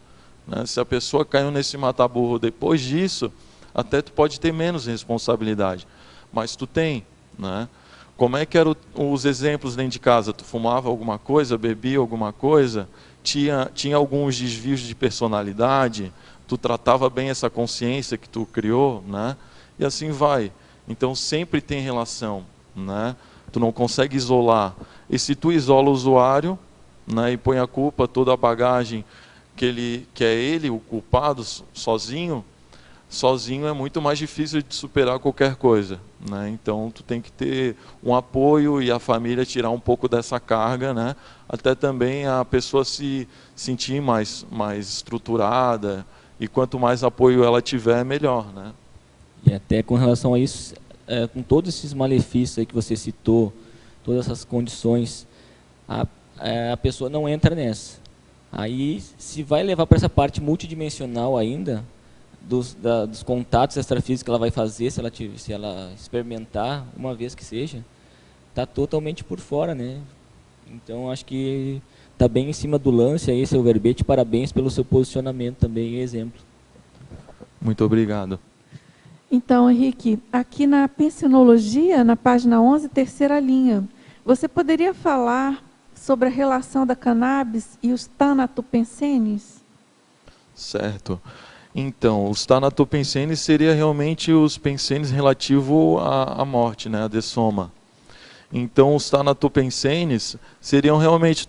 Né? Se a pessoa caiu nesse mata-burro depois disso, até tu pode ter menos responsabilidade, mas tu tem, né? Como é que eram os exemplos dentro de casa? Tu fumava alguma coisa, bebia alguma coisa, tinha alguns desvios de personalidade, tu tratava bem essa consciência que tu criou, né? E assim vai. Então sempre tem relação, né? Tu não consegue isolar. E se tu isola o usuário, né, e põe a culpa, toda a bagagem que é ele o culpado sozinho é muito mais difícil de superar qualquer coisa, né? Então tu tem que ter um apoio e a família tirar um pouco dessa carga, né? Até também a pessoa se sentir mais estruturada, e quanto mais apoio ela tiver, melhor, né? E até com relação a isso, com todos esses malefícios aí que você citou, todas essas condições, a pessoa não entra nessa. Aí se vai levar para essa parte multidimensional ainda, dos contatos extrafísicos que ela vai fazer, se ela experimentar, uma vez que seja, está totalmente por fora, né? Então, acho que está bem em cima do lance aí, seu verbete. Parabéns pelo seu posicionamento também e exemplo. Muito obrigado. Então, Henrique, aqui na Pensinologia, na página 11, terceira linha, você poderia falar sobre a relação da cannabis e os tanatopensenes? Certo. Então, os tanatopensenes seria realmente os pensenes relativos à morte, né, a dessoma. Então, os tanatopensenes seriam realmente,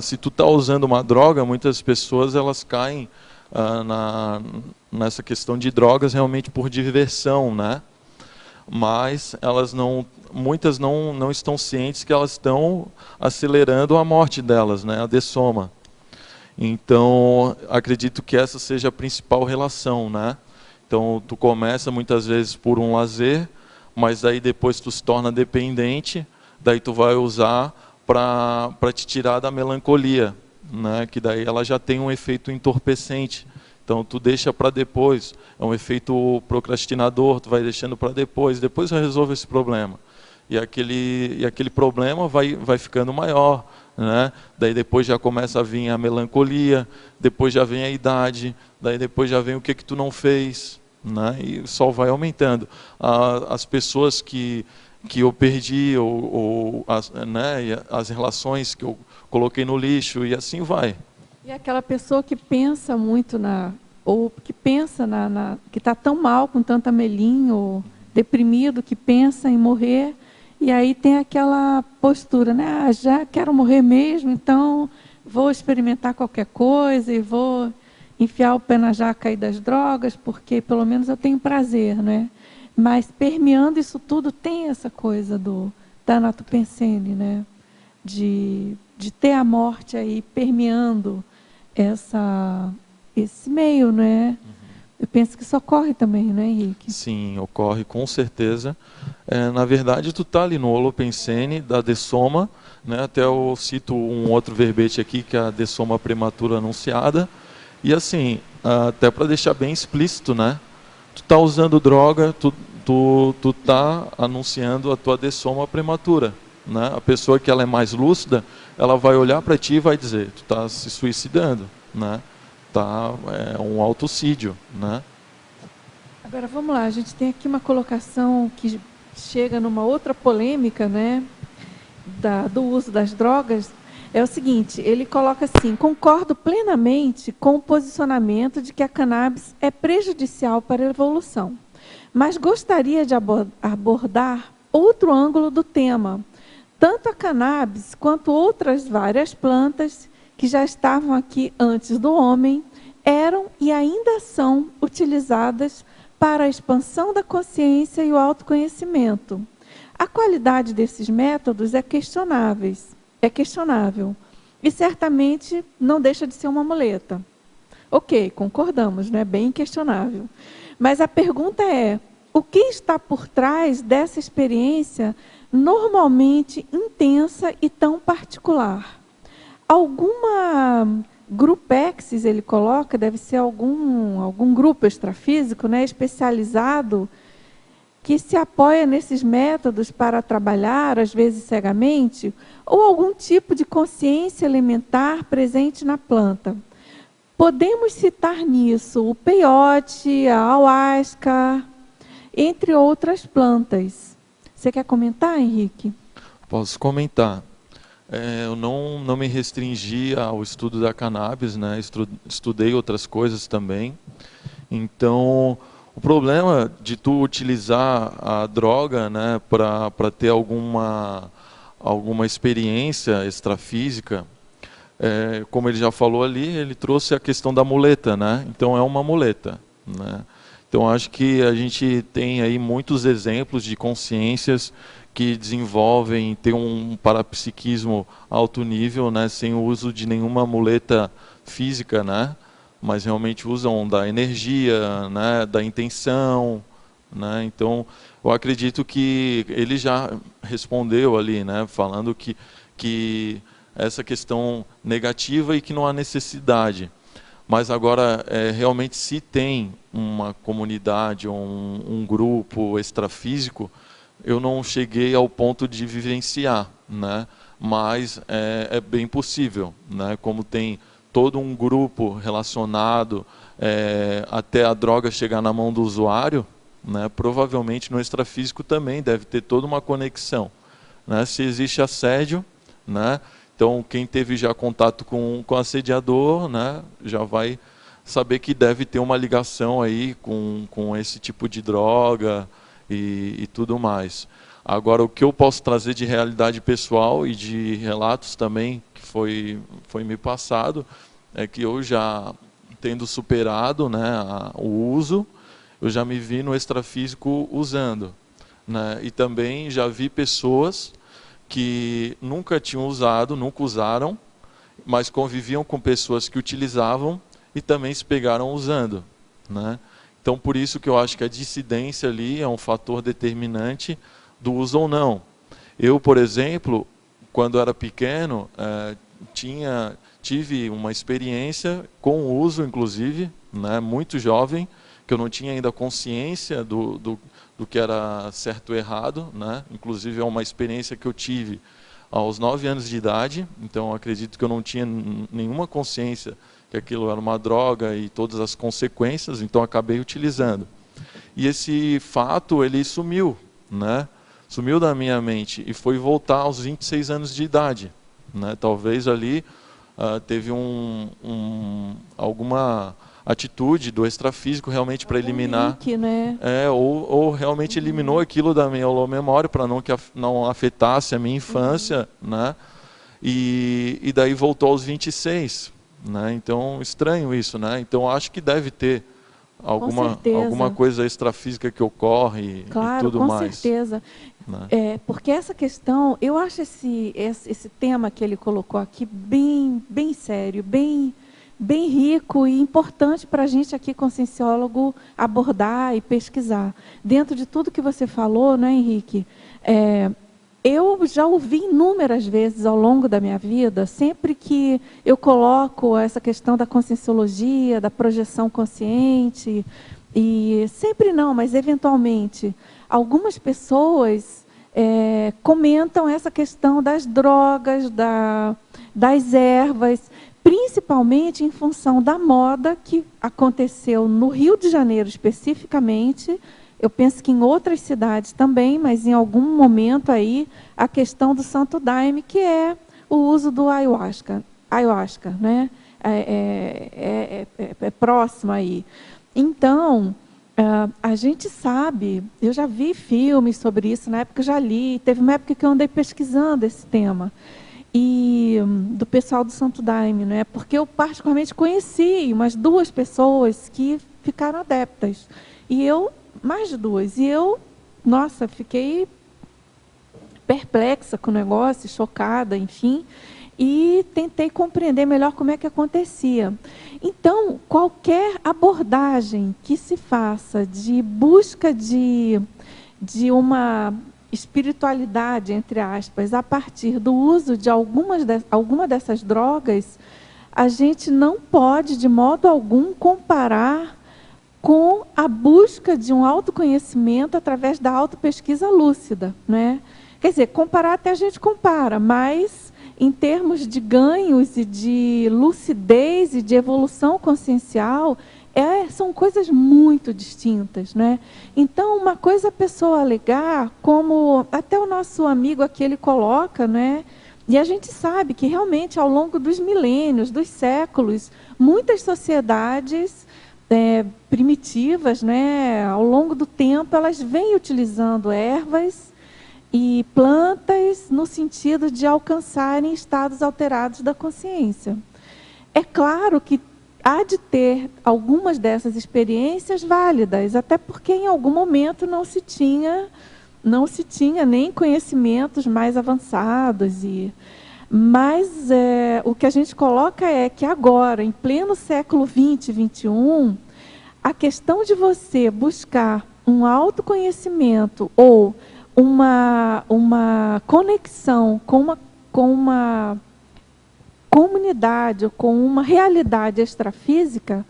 se tu está usando uma droga, muitas pessoas elas caem nessa questão de drogas realmente por diversão, né? Mas muitas não estão cientes que elas estão acelerando a morte delas, né, a dessoma. Então, acredito que essa seja a principal relação, né? Então, tu começa muitas vezes por um lazer, mas aí depois tu se torna dependente, daí tu vai usar para te tirar da melancolia, né? Que daí ela já tem um efeito entorpecente. Então, tu deixa para depois, é um efeito procrastinador, tu vai deixando para depois resolve esse problema. E aquele problema vai ficando maior, né? Daí depois já começa a vir a melancolia, depois já vem a idade, daí depois já vem o que tu não fez, né? E só vai aumentando. As pessoas que eu perdi, né? As relações que eu coloquei no lixo, e assim vai. E aquela pessoa que pensa muito ou que pensa que está tão mal, com tanta melinho, ou deprimido, que pensa em morrer. E aí tem aquela postura, né? Já quero morrer mesmo, então vou experimentar qualquer coisa e vou enfiar o pé na jaca aí das drogas, porque pelo menos eu tenho prazer, né? Mas permeando isso tudo tem essa coisa do tanatopensene, né? De ter a morte aí permeando esse meio, né? Eu penso que isso ocorre também, né, Henrique? Sim, ocorre com certeza. na verdade, tu tá ali no holopensene da dessoma, né? Até eu cito um outro verbete aqui, que é a dessoma prematura anunciada. E assim, até para deixar bem explícito, né? Tu tá usando droga, tu tá anunciando a tua dessoma prematura, né? A pessoa que ela é mais lúcida, ela vai olhar para ti e vai dizer, tu tá se suicidando, né? É um autocídio, né? Agora vamos lá, a gente tem aqui uma colocação que chega numa outra polêmica, né, do uso das drogas. É o seguinte, ele coloca assim: concordo plenamente com o posicionamento de que a cannabis é prejudicial para a evolução, mas gostaria de abordar outro ângulo do tema. Tanto a cannabis quanto outras várias plantas que já estavam aqui antes do homem eram e ainda são utilizadas para a expansão da consciência e o autoconhecimento. A qualidade desses métodos é questionável e certamente não deixa de ser uma muleta. Ok, concordamos, né? Bem questionável. Mas a pergunta é: o que está por trás dessa experiência normalmente intensa e tão particular? Alguma grupexis, ele coloca, deve ser algum grupo extrafísico, né, especializado, que se apoia nesses métodos para trabalhar, às vezes cegamente, ou algum tipo de consciência elementar presente na planta. Podemos citar nisso o peiote, a ayahuasca, entre outras plantas. Você quer comentar, Henrique? Posso comentar. Eu não me restringi ao estudo da cannabis, né? Estudei outras coisas também. Então, o problema de tu utilizar a droga, né, para ter alguma experiência extrafísica, como ele já falou ali, ele trouxe a questão da muleta, né? Então é uma muleta, né? Então acho que a gente tem aí muitos exemplos de consciências que desenvolvem, tem um parapsiquismo alto nível, né, sem o uso de nenhuma muleta física, né, mas realmente usam da energia, né, da intenção, né. Então, eu acredito que ele já respondeu ali, né, falando que essa questão negativa e que não há necessidade. Mas agora, realmente, se tem uma comunidade ou um grupo extrafísico, eu não cheguei ao ponto de vivenciar, né? Mas é bem possível, né? Como tem todo um grupo relacionado até a droga chegar na mão do usuário, né? Provavelmente no extrafísico também deve ter toda uma conexão, né? Se existe assédio, né? Então quem teve já contato com assediador, né, já vai saber que deve ter uma ligação aí com esse tipo de droga e tudo mais. Agora, o que eu posso trazer de realidade pessoal e de relatos também que foi me passado é que eu já tendo superado, né, o uso, eu já me vi no extrafísico usando, né, e também já vi pessoas que nunca tinham usado, nunca usaram, mas conviviam com pessoas que utilizavam e também se pegaram usando, né? Então, por isso que eu acho que a dissidência ali é um fator determinante do uso ou não. Eu, por exemplo, quando era pequeno, tive uma experiência com o uso, inclusive, né, muito jovem, que eu não tinha ainda consciência do que era certo ou errado, né? Inclusive é uma experiência que eu tive aos 9 anos de idade, então acredito que eu não tinha nenhuma consciência que aquilo era uma droga e todas as consequências, então acabei utilizando. E esse fato, ele sumiu, né? Sumiu da minha mente e foi voltar aos 26 anos de idade, né? Talvez ali teve alguma atitude do extrafísico realmente para eliminar, link, né? ou realmente eliminou aquilo da minha holomemória para não afetasse a minha infância, né? E daí voltou aos 26, né? Então, estranho isso, né? Então, acho que deve ter alguma coisa extrafísica que ocorre, claro, e tudo mais. Com certeza. Né? Porque essa questão, eu acho esse tema que ele colocou aqui bem sério, bem bem rico e importante para a gente aqui, conscienciólogo, abordar e pesquisar. Dentro de tudo que você falou, né, Henrique, eu já ouvi inúmeras vezes ao longo da minha vida, sempre que eu coloco essa questão da conscienciologia, da projeção consciente, e sempre não, mas eventualmente, algumas pessoas comentam essa questão das drogas, das ervas, principalmente em função da moda que aconteceu no Rio de Janeiro especificamente. Eu penso que em outras cidades também, mas em algum momento aí, a questão do Santo Daime, que é o uso do ayahuasca, né? É próximo aí. Então, a gente sabe, eu já vi filmes sobre isso, na época eu já li, teve uma época que eu andei pesquisando esse tema, e do pessoal do Santo Daime, né? Porque eu particularmente conheci umas 2 pessoas que ficaram adeptas, e eu mais de 2. E eu, nossa, fiquei perplexa com o negócio, chocada, enfim, e tentei compreender melhor como é que acontecia. Então, qualquer abordagem que se faça de busca de uma espiritualidade, entre aspas, a partir do uso de alguma dessas drogas, a gente não pode, de modo algum, comparar com a busca de um autoconhecimento através da autopesquisa lúcida, né? Quer dizer, comparar até a gente compara, mas em termos de ganhos e de lucidez e de evolução consciencial, são coisas muito distintas, né? Então, uma coisa é a pessoa alegar, como até o nosso amigo aqui ele coloca, né? E a gente sabe que realmente ao longo dos milênios, dos séculos, muitas sociedades primitivas, né, ao longo do tempo, elas vêm utilizando ervas e plantas no sentido de alcançarem estados alterados da consciência. É claro que há de ter algumas dessas experiências válidas, até porque em algum momento não se tinha nem conhecimentos mais avançados. Mas o que a gente coloca é que agora, em pleno século XX, XXI, a questão de você buscar um autoconhecimento ou uma conexão com uma comunidade ou com uma realidade extrafísica,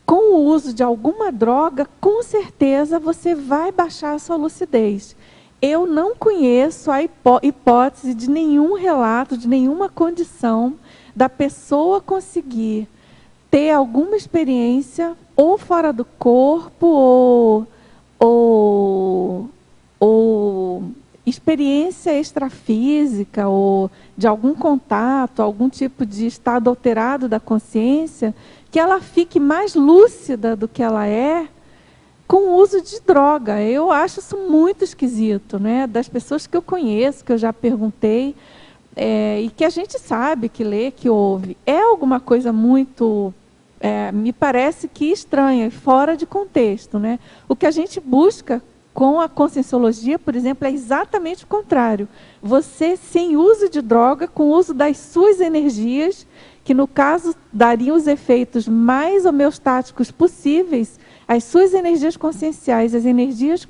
com o uso de alguma droga, com certeza você vai baixar a sua lucidez. Eu não conheço a hipótese de nenhum relato, de nenhuma condição da pessoa conseguir ter alguma experiência ou fora do corpo ou experiência extrafísica ou de algum contato, algum tipo de estado alterado da consciência, que ela fique mais lúcida do que ela é com o uso de droga. Eu acho isso muito esquisito, né? Das pessoas que eu conheço, que eu já perguntei, e que a gente sabe, que lê, que ouve. É alguma coisa muito, me parece que estranha, fora de contexto, né? O que a gente busca com a conscienciologia, por exemplo, é exatamente o contrário. Você, sem uso de droga, com o uso das suas energias, que no caso dariam os efeitos mais homeostáticos possíveis, as suas energias conscienciais, as energias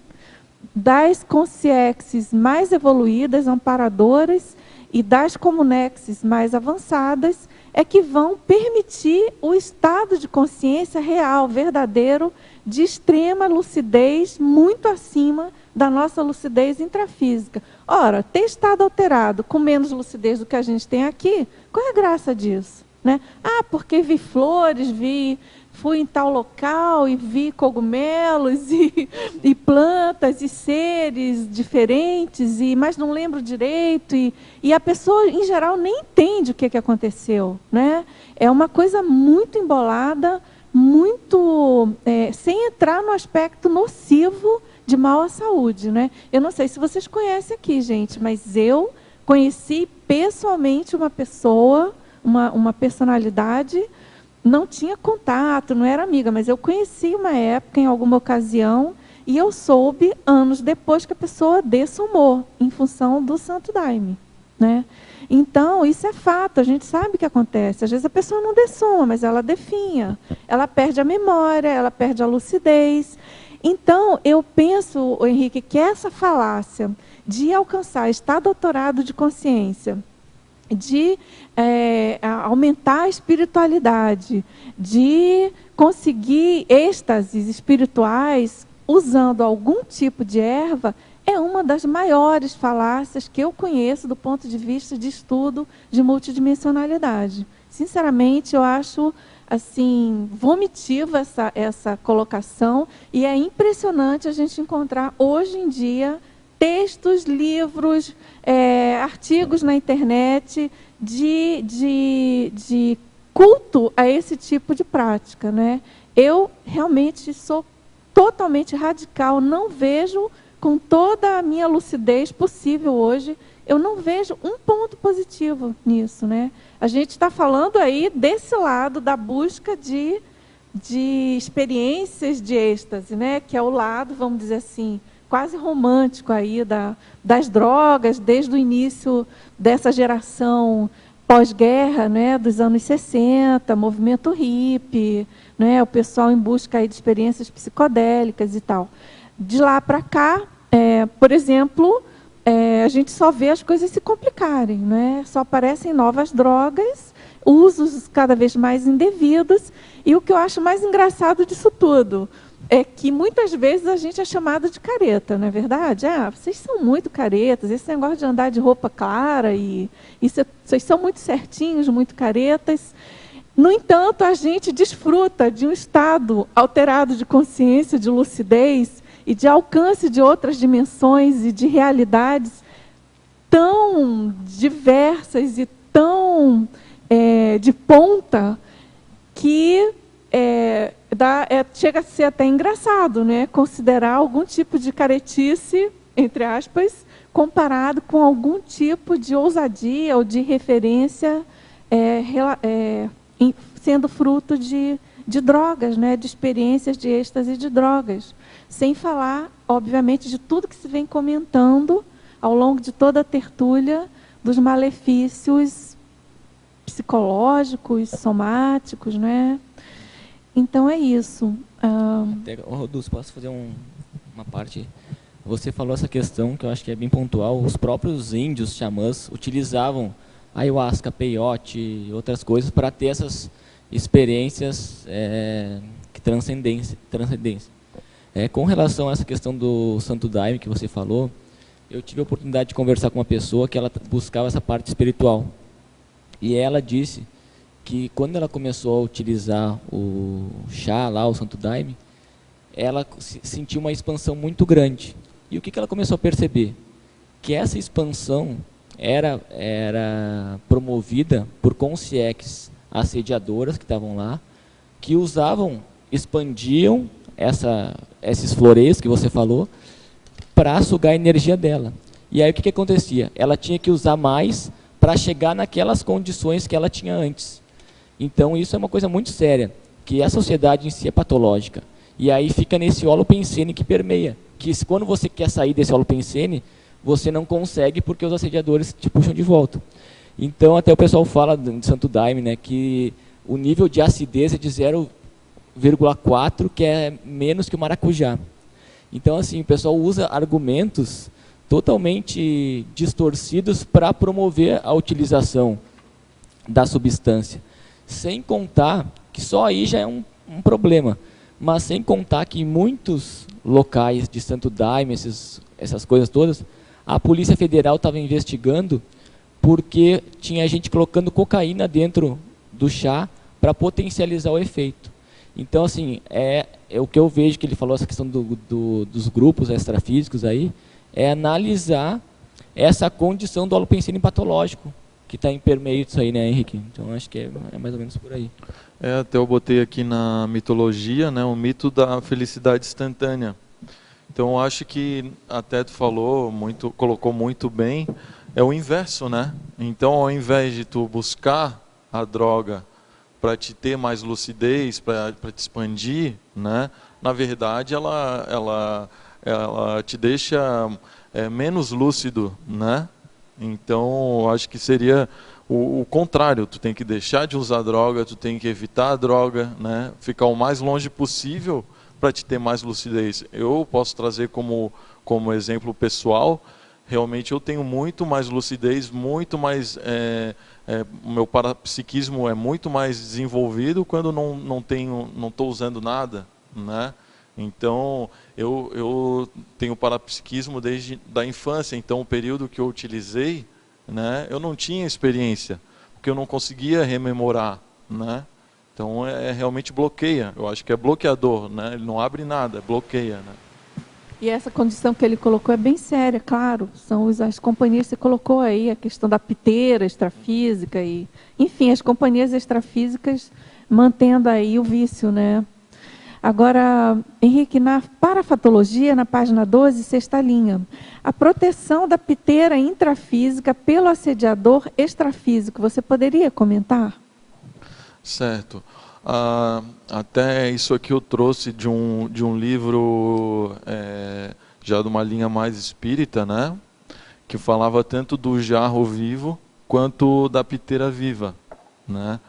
das consciexes mais evoluídas, amparadoras, e das comunexes mais avançadas, é que vão permitir o estado de consciência real, verdadeiro, de extrema lucidez, muito acima da nossa lucidez intrafísica. Ora, ter estado alterado com menos lucidez do que a gente tem aqui, qual é a graça disso? Né? Ah, porque vi flores, fui em tal local e vi cogumelos e plantas e seres diferentes, mas não lembro direito. E a pessoa, em geral, nem entende o que aconteceu. Né? É uma coisa muito embolada, muito sem entrar no aspecto nocivo de mal à saúde. Né? Eu não sei se vocês conhecem aqui, gente, mas eu conheci pessoalmente uma pessoa, uma personalidade. Não tinha contato, não era amiga, mas eu conheci uma época, em alguma ocasião, e eu soube, anos depois, que a pessoa dessumou, em função do Santo Daime. né? Então, isso é fato, a gente sabe o que acontece. Às vezes a pessoa não dessoma, mas ela definha. Ela perde a memória, ela perde a lucidez. Então, eu penso, Henrique, que essa falácia de alcançar estado doutorado de consciência, de aumentar a espiritualidade, de conseguir êxtases espirituais usando algum tipo de erva, é uma das maiores falácias que eu conheço do ponto de vista de estudo de multidimensionalidade. Sinceramente, eu acho assim vomitiva essa colocação, e é impressionante a gente encontrar hoje em dia textos, livros, artigos na internet de culto a esse tipo de prática, né? Eu realmente sou totalmente radical, não vejo, com toda a minha lucidez possível hoje, eu não vejo um ponto positivo nisso, né? A gente está falando aí desse lado da busca de experiências de êxtase, né? Que é o lado, vamos dizer assim, quase romântico aí das drogas, desde o início dessa geração pós-guerra, né? Dos anos 60, movimento hippie, né? O pessoal em busca aí de experiências psicodélicas e tal. De lá para cá, por exemplo, a gente só vê as coisas se complicarem, né? Só aparecem novas drogas, usos cada vez mais indevidos, e o que eu acho mais engraçado disso tudo é que muitas vezes a gente é chamado de careta, não é verdade? Vocês são muito caretas, esse negócio de andar de roupa clara, vocês são muito certinhos, muito caretas. No entanto, a gente desfruta de um estado alterado de consciência, de lucidez, e de alcance de outras dimensões e de realidades tão diversas e tão de ponta que chega a ser até engraçado, né? Considerar algum tipo de caretice, entre aspas, comparado com algum tipo de ousadia ou de referência sendo fruto de drogas, né? De experiências de êxtase de drogas. Sem falar, obviamente, de tudo que se vem comentando ao longo de toda a tertúlia dos malefícios psicológicos, somáticos, né? Então é isso. Rodolfo, posso fazer uma parte? Você falou essa questão que eu acho que é bem pontual. Os próprios índios xamãs utilizavam ayahuasca, peyote e outras coisas para ter essas experiências que transcendência. Com relação a essa questão do Santo Daime que você falou, eu tive a oportunidade de conversar com uma pessoa que ela buscava essa parte espiritual. E ela disse que quando ela começou a utilizar o chá lá, o Santo Daime, ela sentiu uma expansão muito grande. E o que ela começou a perceber? Que essa expansão era promovida por consciex assediadoras que estavam lá, que expandiam esses floreios que você falou, para sugar a energia dela. E aí o que acontecia? Ela tinha que usar mais para chegar naquelas condições que ela tinha antes. Então isso é uma coisa muito séria, que a sociedade em si é patológica. E aí fica nesse holopensene que permeia, que quando você quer sair desse holopensene, você não consegue porque os assediadores te puxam de volta. Então até o pessoal fala de Santo Daime, né, que o nível de acidez é de 0,4, que é menos que o maracujá. Então, assim, o pessoal usa argumentos totalmente distorcidos para promover a utilização da substância. Sem contar que só aí já é um problema, mas sem contar que em muitos locais de Santo Daime, essas coisas todas, a Polícia Federal estava investigando porque tinha gente colocando cocaína dentro do chá para potencializar o efeito. Então, assim, o que eu vejo que ele falou, essa questão dos grupos extrafísicos aí, é analisar essa condição do holopensene patológico, que está em permeio disso aí, né, Henrique? Então, acho que é mais ou menos por aí. Até eu botei aqui na mitologia, né, o mito da felicidade instantânea. Então, eu acho que até tu falou, colocou muito bem, é o inverso, né? Então, ao invés de tu buscar a droga para te ter mais lucidez, para te expandir, né? Na verdade, ela te deixa menos lúcido, né? Então, eu acho que seria o contrário. Tu tem que deixar de usar droga, tu tem que evitar a droga, né? Ficar o mais longe possível para te ter mais lucidez. Eu posso trazer como exemplo pessoal. Realmente eu tenho muito mais lucidez, muito mais o meu parapsiquismo é muito mais desenvolvido quando não estou usando nada, né? Então eu tenho parapsiquismo desde da infância. Então o período que eu utilizei, né, eu não tinha experiência, porque eu não conseguia rememorar, né? Então realmente bloqueia. Eu acho que é bloqueador, né? Ele não abre nada, bloqueia, né? E essa condição que ele colocou é bem séria, claro. São as companhias, você colocou aí a questão da piteira extrafísica, e, enfim, as companhias extrafísicas mantendo aí o vício, né? Agora, Henrique, na parafatologia, na página 12, sexta linha, a proteção da piteira intrafísica pelo assediador extrafísico, você poderia comentar? Certo. Até isso aqui eu trouxe de um livro já de uma linha mais espírita, né? Que falava tanto do jarro vivo quanto da piteira viva, né?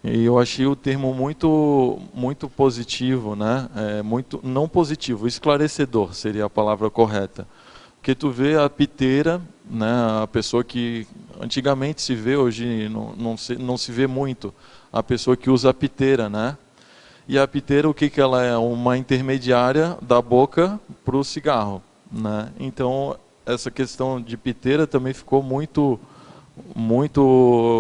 E eu achei o termo muito positivo, né? Muito não positivo, esclarecedor seria a palavra correta. Porque tu vê a piteira, né? A pessoa que antigamente se vê, hoje não se vê muito, a pessoa que usa a piteira, né? E a piteira, o que ela é? Uma intermediária da boca para o cigarro, né? Então, essa questão de piteira também ficou muito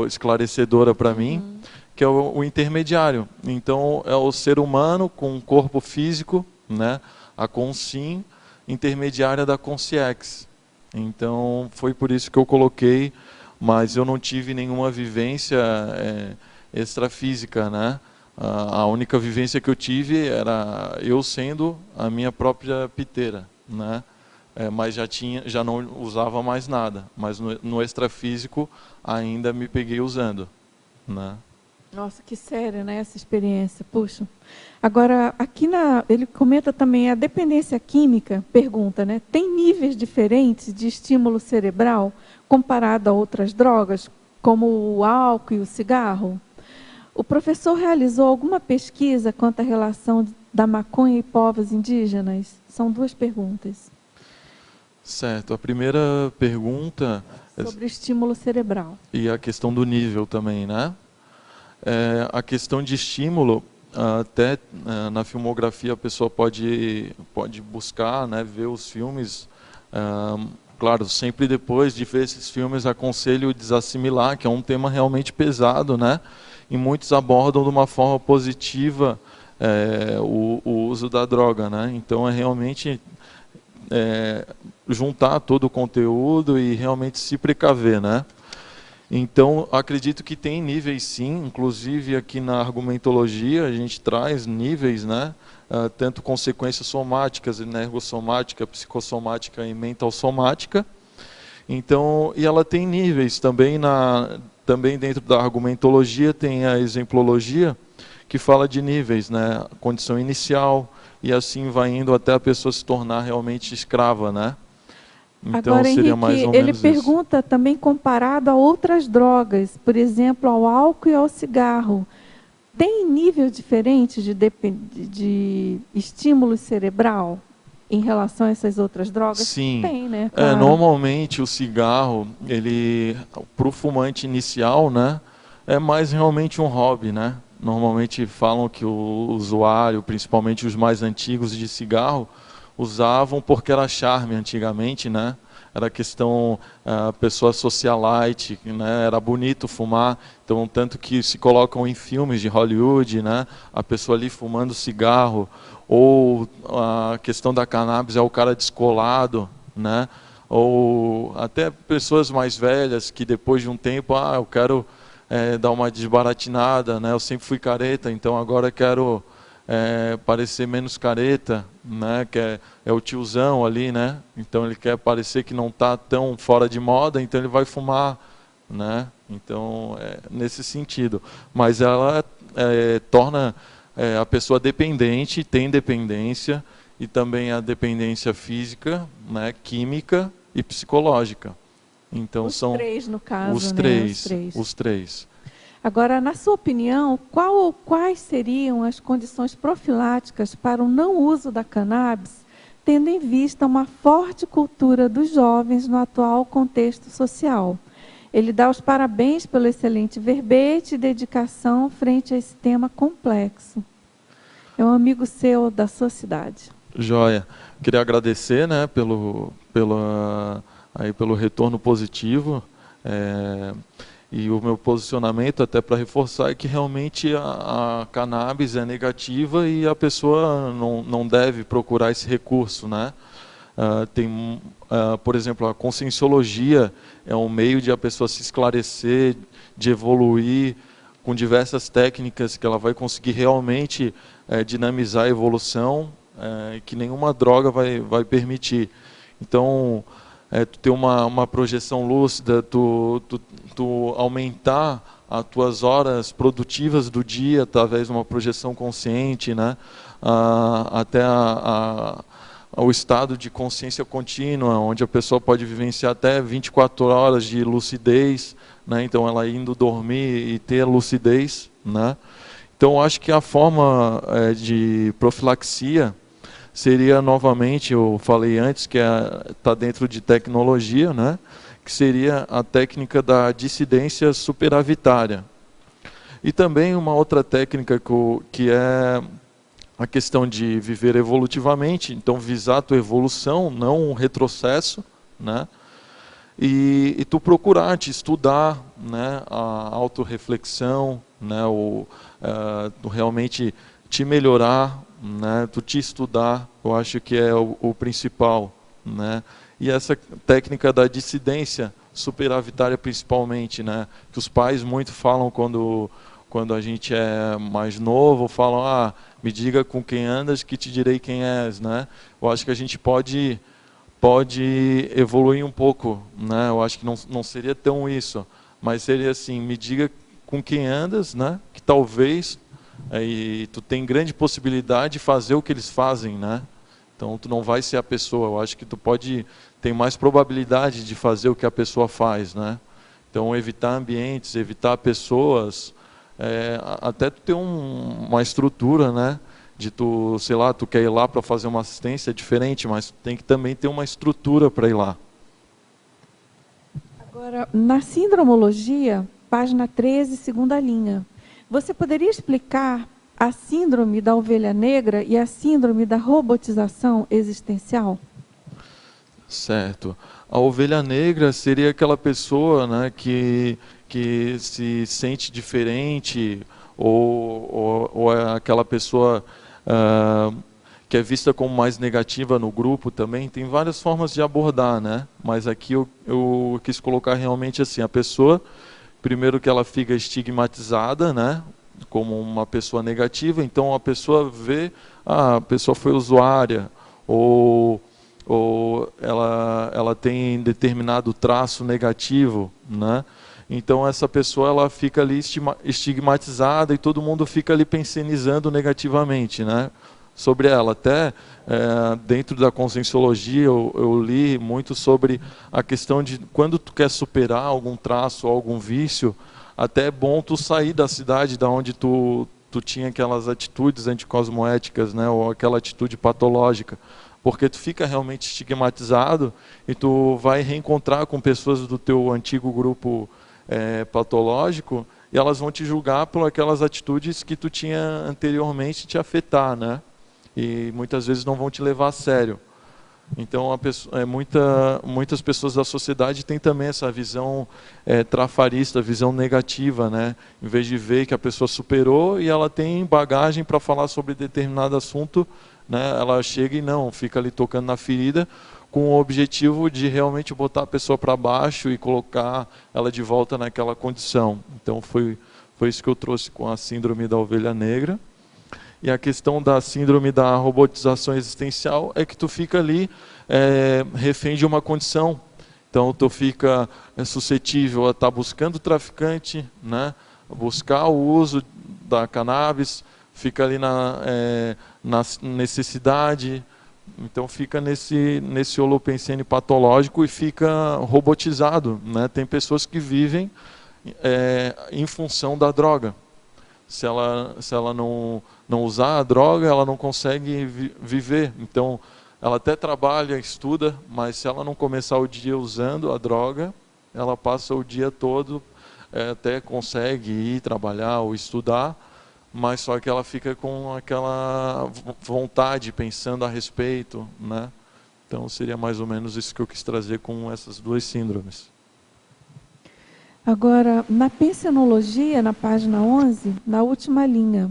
esclarecedora para mim, que é o intermediário. Então, é o ser humano com um corpo físico, né? A Consim, intermediária da Consciex. Então, foi por isso que eu coloquei, mas eu não tive nenhuma vivência extrafísica, né? A única vivência que eu tive era eu sendo a minha própria piteira, né? Mas já não usava mais nada, mas no extrafísico ainda me peguei usando, né? Nossa, que séria, né, essa experiência, puxa. Agora, aqui ele comenta também a dependência química, pergunta, né, tem níveis diferentes de estímulo cerebral comparado a outras drogas, como o álcool e o cigarro? O professor realizou alguma pesquisa quanto à relação da maconha e povos indígenas? São duas perguntas. Certo. A primeira pergunta... Sobre o estímulo cerebral. E a questão do nível também, né? A questão de estímulo, até na filmografia a pessoa pode buscar, né, ver os filmes. Claro, sempre depois de ver esses filmes, aconselho desassimilar, que é um tema realmente pesado, né? E muitos abordam de uma forma positiva o uso da droga, né? Então é realmente juntar todo o conteúdo e realmente se precaver, né? Então, acredito que tem níveis sim, inclusive aqui na argumentologia a gente traz níveis, né? Tanto consequências somáticas, energossomática, psicossomática e mental-somática. Então, e ela tem níveis também, também dentro da argumentologia tem a exemplologia, que fala de níveis, né? Condição inicial, e assim vai indo até a pessoa se tornar realmente escrava, né? Então, agora, seria Henrique, mais ou ele menos pergunta isso. também comparado a outras drogas, por exemplo, ao álcool e ao cigarro. Tem nível diferente de estímulo cerebral em relação a essas outras drogas? Sim. Tem, né? Claro. Normalmente o cigarro, para o fumante inicial, né, é mais realmente um hobby, né? Normalmente falam que o usuário, principalmente os mais antigos de cigarro, usavam porque era charme antigamente, né? Era questão, pessoa socialite, né? Era bonito fumar, então tanto que se colocam em filmes de Hollywood, né? A pessoa ali fumando cigarro, ou a questão da cannabis é o cara descolado, né? Ou até pessoas mais velhas que depois de um tempo, eu quero dar uma desbaratinada, né? Eu sempre fui careta, então agora quero parecer menos careta, né? Que é o tiozão ali, né? Então ele quer parecer que não está tão fora de moda, então ele vai fumar, né? Então nesse sentido. Mas ela torna a pessoa dependente, tem dependência, e também a dependência física, né? Química e psicológica. Então Os são três, no caso, os né? três, Os três. os três. Agora, na sua opinião, qual ou quais seriam as condições profiláticas para o não uso da cannabis, tendo em vista uma forte cultura dos jovens no atual contexto social? Ele dá os parabéns pelo excelente verbete e dedicação frente a esse tema complexo. É um amigo seu da sua cidade. Joia. Queria agradecer, né, pelo retorno positivo. E o meu posicionamento, até para reforçar, é que realmente a cannabis é negativa e a pessoa não deve procurar esse recurso, né? Por exemplo, a conscienciologia é um meio de a pessoa se esclarecer, de evoluir com diversas técnicas que ela vai conseguir realmente dinamizar a evolução, que nenhuma droga vai permitir. Então, tu ter uma projeção lúcida, tu aumentar as tuas horas produtivas do dia através de uma projeção consciente, né? Até o estado de consciência contínua, onde a pessoa pode vivenciar até 24 horas de lucidez, né? Então ela indo dormir e ter lucidez, né? Então acho que a forma de profilaxia seria, novamente, eu falei antes, que está dentro de tecnologia, né? Que seria a técnica da dissidência superavitária. E também uma outra técnica que é a questão de viver evolutivamente, então visar a tua evolução, não um retrocesso, né? E tu procurar te estudar, né? A autorreflexão, né? Tu realmente te melhorar, né? Tu te estudar, eu acho que é o principal, né? E essa técnica da dissidência superavitária principalmente, né? Que os pais muito falam quando a gente é mais novo, falam, me diga com quem andas que te direi quem és, né? Eu acho que a gente pode evoluir um pouco, né? Eu acho que não seria tão isso, mas seria assim, me diga com quem andas, né? Que talvez e tu tem grande possibilidade de fazer o que eles fazem, né? Então tu não vai ser a pessoa, eu acho que tu tem mais probabilidade de fazer o que a pessoa faz, né? Então evitar ambientes, evitar pessoas, até tu ter uma estrutura, né? De tu, sei lá, tu quer ir lá para fazer uma assistência, é diferente, mas tem que também ter uma estrutura para ir lá. Agora, na sindromologia, página 13, segunda linha, você poderia explicar a síndrome da ovelha negra e a síndrome da robotização existencial? Certo. A ovelha negra seria aquela pessoa, né, que se sente diferente, ou é aquela pessoa que é vista como mais negativa no grupo também. Tem várias formas de abordar, né? Mas aqui eu quis colocar realmente assim, a pessoa, primeiro que ela fica estigmatizada, né, como uma pessoa negativa, então a pessoa vê, a pessoa foi usuária, ou ela tem determinado traço negativo, né? Então essa pessoa ela fica ali estigmatizada e todo mundo fica ali pensionizando negativamente, né? Sobre ela. Até dentro da conscienciologia eu li muito sobre a questão de quando tu quer superar algum traço, algum vício, até é bom tu sair da cidade da onde tu tinha aquelas atitudes anticosmoéticas, né? Ou aquela atitude patológica. Porque tu fica realmente estigmatizado e tu vai reencontrar com pessoas do teu antigo grupo patológico e elas vão te julgar por aquelas atitudes que tu tinha anteriormente te afetar, né? E muitas vezes não vão te levar a sério. Então muitas pessoas da sociedade têm também essa visão trafarista, visão negativa, né? Em vez de ver que a pessoa superou e ela tem bagagem para falar sobre determinado assunto, né? Ela chega e fica ali tocando na ferida com o objetivo de realmente botar a pessoa para baixo e colocar ela de volta naquela condição. Então foi isso que eu trouxe com a síndrome da ovelha negra. E a questão da síndrome da robotização existencial é que tu fica ali refém de uma condição. Então tu fica suscetível a estar buscando o traficante, né? Buscar o uso da cannabis, fica ali na necessidade, Então fica nesse holopensene patológico e fica robotizado, né? Tem pessoas que vivem em função da droga. Se ela não usar a droga, ela não consegue viver. Então, ela até trabalha, estuda, mas se ela não começar o dia usando a droga, ela passa o dia todo, até consegue ir trabalhar ou estudar, mas só que ela fica com aquela vontade, pensando a respeito, né? Então, seria mais ou menos isso que eu quis trazer com essas duas síndromes. Agora, na pensenologia, na página 11, na última linha,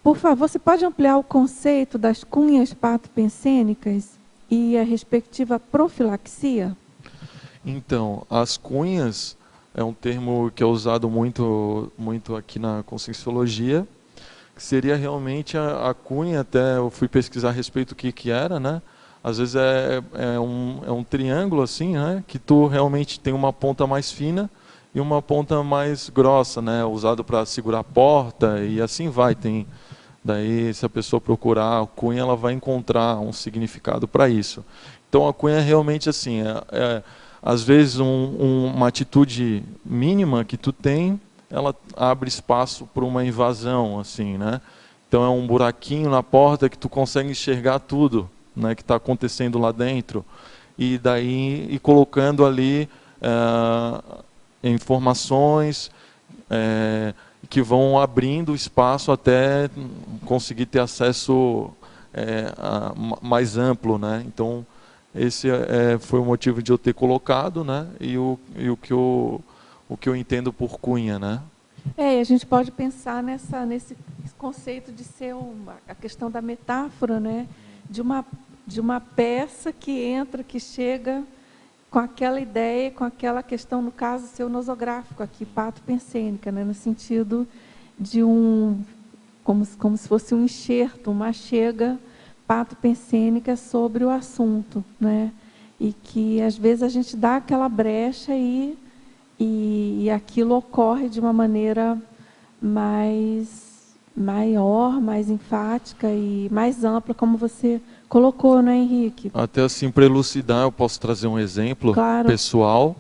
por favor, você pode ampliar o conceito das cunhas patopensênicas e a respectiva profilaxia? Então, as cunhas é um termo que é usado muito aqui na Conscienciologia, que seria realmente a cunha, até eu fui pesquisar a respeito do que era, né? Às vezes é um triângulo assim, né? Que tu realmente tem uma ponta mais fina e uma ponta mais grossa, né? Usado para segurar a porta e assim vai. Daí, se a pessoa procurar a cunha, ela vai encontrar um significado para isso. Então, a cunha é realmente assim, às vezes uma atitude mínima que tu tem, ela abre espaço para uma invasão, assim, né? Então, é um buraquinho na porta que tu consegue enxergar tudo, né, que está acontecendo lá dentro. E daí, colocando ali informações que vão abrindo espaço até conseguir ter acesso mais amplo, né? Então, esse foi o motivo de eu ter colocado, né? E o que eu entendo por cunha, né? E a gente pode pensar nesse conceito de ser a questão da metáfora, né? De uma peça que entra, que chega com aquela ideia, com aquela questão, no caso seu nosográfico aqui, patopensênica, né? No sentido de como se fosse um enxerto, uma chega patopensênica sobre o assunto, né? E que às vezes a gente dá aquela brecha e aquilo ocorre de uma maneira maior, mais enfática e mais ampla, como você colocou, né, Henrique? Até assim, para elucidar, eu posso trazer um exemplo pessoal.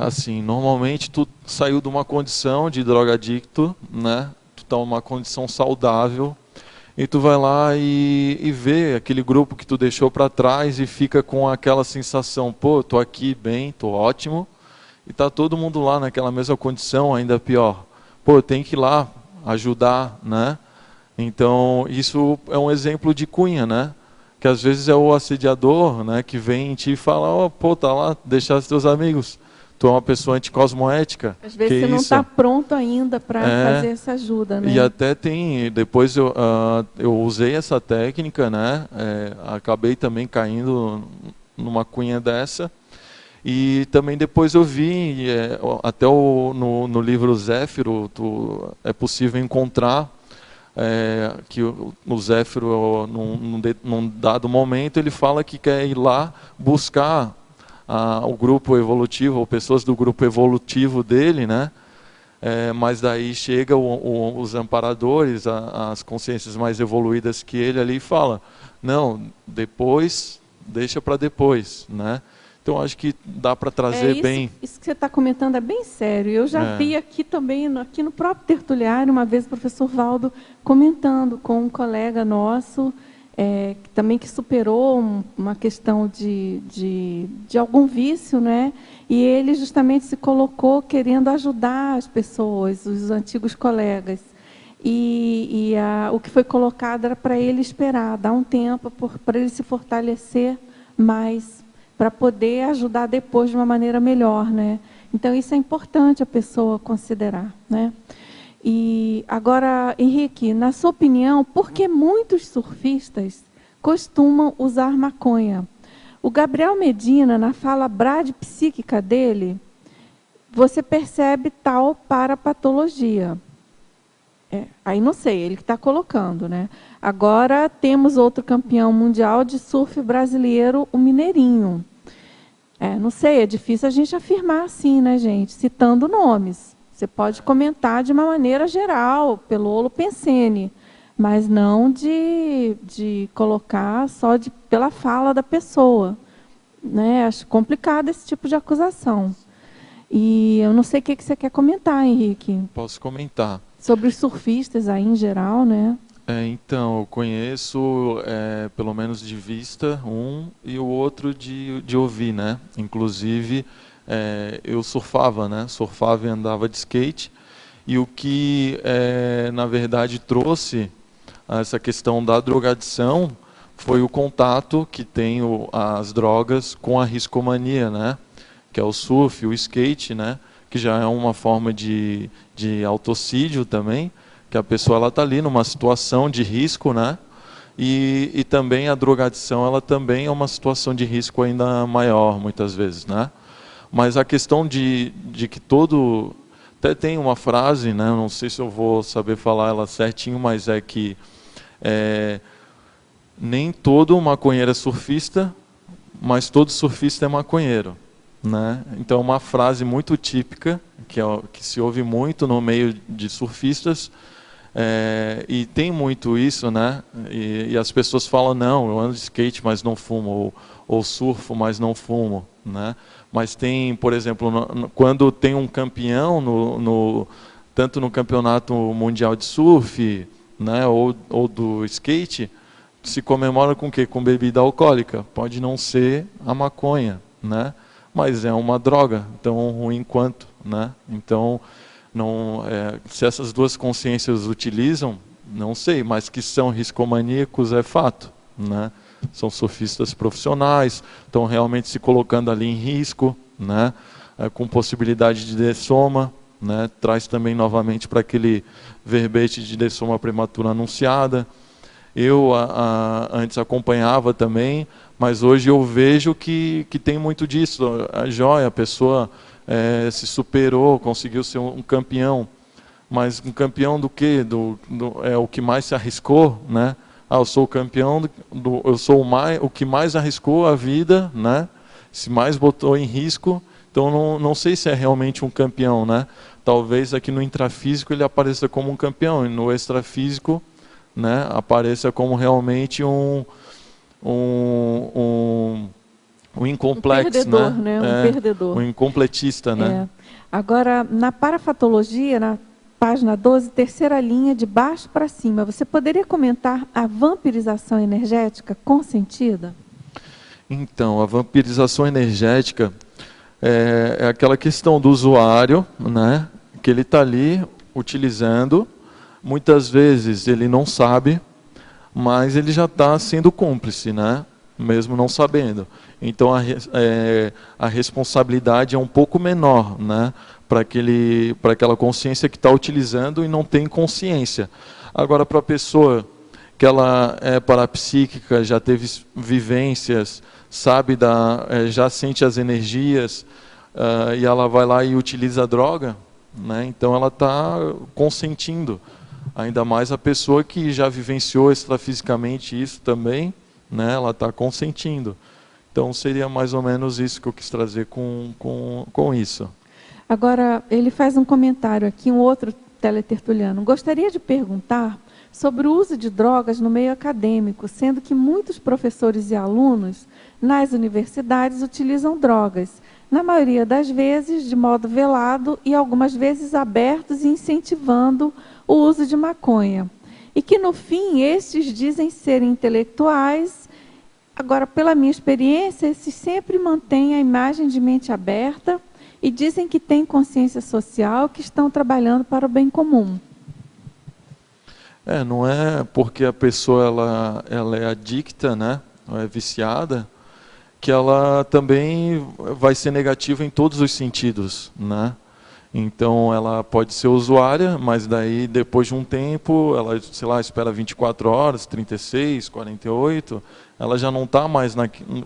Assim, normalmente tu saiu de uma condição de drogadicto, né? Tu está numa condição saudável, e tu vai lá e vê aquele grupo que tu deixou para trás e fica com aquela sensação, pô, tô aqui bem, tô ótimo, e tá todo mundo lá naquela mesma condição, ainda pior. Pô, tem que ir lá ajudar, né? Então, isso é um exemplo de cunha, né? Que às vezes é o assediador, né, que vem em ti e fala, pô, tá lá, deixar os teus amigos. Tu é uma pessoa anticosmoética. Às vezes você não está pronto ainda para fazer essa ajuda, né? E até depois eu usei essa técnica, né? Acabei também caindo numa cunha dessa. E também depois eu vi, até no livro Zéfiro, é possível encontrar que o Zéfiro, num dado momento, ele fala que quer ir lá buscar o grupo evolutivo, ou pessoas do grupo evolutivo dele, né? Mas daí chega os amparadores, as consciências mais evoluídas que ele ali e fala, não, depois, deixa para depois, né? Então, acho que dá para trazer bem... Isso que você está comentando é bem sério. Eu já vi aqui também, aqui no próprio Tertuliário, uma vez o professor Valdo comentando com um colega nosso, também que superou uma questão de algum vício, né? E ele justamente se colocou querendo ajudar as pessoas, os antigos colegas. O que foi colocado era para ele esperar, dar um tempo para ele se fortalecer mais, para poder ajudar depois de uma maneira melhor, né? Então, isso é importante a pessoa considerar, né? E agora, Henrique, na sua opinião, por que muitos surfistas costumam usar maconha? O Gabriel Medina, na fala bradipsíquica dele, você percebe tal parapatologia. Aí não sei, ele que está colocando, né? Agora temos outro campeão mundial de surf brasileiro, o Mineirinho. Não sei, é difícil a gente afirmar assim, né, gente? Citando nomes. Você pode comentar de uma maneira geral, pelo holopensene. mas não de colocar só pela fala da pessoa, né? Acho complicado esse tipo de acusação. E eu não sei o que você quer comentar, Henrique. Posso comentar. Sobre os surfistas aí em geral, né? Então, eu conheço, pelo menos de vista, um e o outro de ouvir, né? Inclusive, eu surfava, né? Surfava e andava de skate. E o que, na verdade, trouxe essa questão da drogadição foi o contato que tem as drogas com a riscomania, né? Que é o surf, o skate, né? Que já é uma forma de autocídio também, que a pessoa está ali numa situação de risco, né? E também a drogadição, ela também é uma situação de risco ainda maior, muitas vezes, né? Mas a questão de que todo... Até tem uma frase, né? Não sei se eu vou saber falar ela certinho, mas é que nem todo maconheiro é surfista, mas todo surfista é maconheiro, né? Então, uma frase muito típica, que se ouve muito no meio de surfistas, e tem muito isso, né? E as pessoas falam, não, eu ando de skate, mas não fumo, ou surfo, mas não fumo, né? Mas tem, por exemplo, quando tem um campeão, tanto no campeonato mundial de surf, né, ou do skate, se comemora com o quê? Com bebida alcoólica. Pode não ser a maconha, né? Mas é uma droga, tão ruim quanto, né? Então, se essas duas consciências utilizam, não sei, mas que são riscomaníacos é fato, né? São surfistas profissionais, estão realmente se colocando ali em risco, né? Com possibilidade de dessoma, né? Traz também novamente para aquele verbete de dessoma prematura anunciada. Eu antes acompanhava também, mas hoje eu vejo que tem muito disso. A joia, a pessoa se superou, conseguiu ser um campeão, mas um campeão do quê? É o que mais se arriscou, né? Eu sou o campeão, eu sou o que mais arriscou a vida, né? Se mais botou em risco, então não sei se é realmente um campeão, né? Talvez aqui no intrafísico ele apareça como um campeão, e no extrafísico, né, apareça como realmente um incomplexo, perdedor, né? Um perdedor. Um incompletista, né? Agora, na parafatologia, na página 12, terceira linha, de baixo para cima, você poderia comentar a vampirização energética consentida? Então, a vampirização energética é aquela questão do usuário, né, que ele está ali utilizando, muitas vezes ele não sabe, mas ele já está sendo cúmplice, né, mesmo não sabendo. Então, a responsabilidade é um pouco menor, né, para aquela consciência que está utilizando e não tem consciência. Agora, para a pessoa que ela é parapsíquica, já teve vivências, sabe, já sente as energias, e ela vai lá e utiliza a droga, né, então ela está consentindo. Ainda mais a pessoa que já vivenciou extrafisicamente isso também, né, ela está consentindo. Então, seria mais ou menos isso que eu quis trazer com isso. Agora, ele faz um comentário aqui, um outro teletertuliano. Gostaria de perguntar sobre o uso de drogas no meio acadêmico, sendo que muitos professores e alunos nas universidades utilizam drogas, na maioria das vezes de modo velado e algumas vezes abertos e incentivando o uso de maconha. E que, no fim, estes dizem serem intelectuais. Agora, pela minha experiência, esses sempre mantêm a imagem de mente aberta e dizem que têm consciência social, que estão trabalhando para o bem comum. Não é porque a pessoa ela é adicta, né, ou é viciada, que ela também vai ser negativa em todos os sentidos, né? Então, ela pode ser usuária, mas daí, depois de um tempo, ela, sei lá, espera 24 horas, 36, 48, ela já não está mais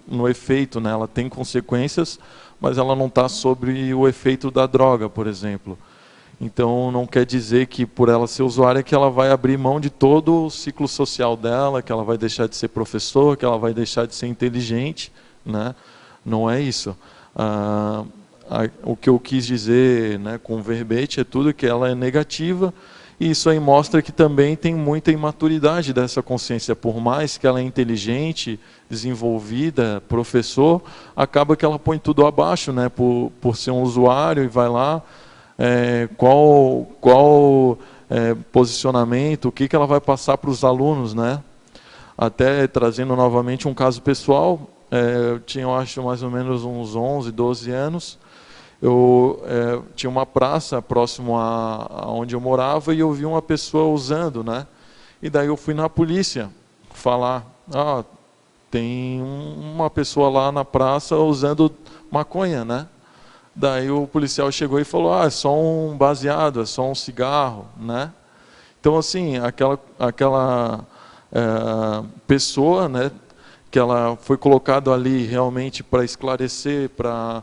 no efeito, né? Ela tem consequências, mas ela não está sobre o efeito da droga, por exemplo. Então, não quer dizer que, por ela ser usuária, que ela vai abrir mão de todo o ciclo social dela, que ela vai deixar de ser professor, que ela vai deixar de ser inteligente, né? Não é isso. O que eu quis dizer, né, com o verbete é tudo que ela é negativa E isso aí mostra que também tem muita imaturidade dessa consciência, por mais que ela é inteligente, desenvolvida, professor, acaba que ela põe tudo abaixo, né, por ser um usuário, e vai lá, qual posicionamento, o que ela vai passar para os alunos, né? Até trazendo novamente um caso pessoal, eu tinha, eu acho, mais ou menos uns 11, 12 anos, eu tinha uma praça próximo a onde eu morava e eu vi uma pessoa usando, né? E daí eu fui na polícia falar, tem uma pessoa lá na praça usando maconha, né? Daí o policial chegou e falou, é só um baseado, é só um cigarro, né? Então, assim, aquela pessoa, né, que ela foi colocada ali realmente para esclarecer, para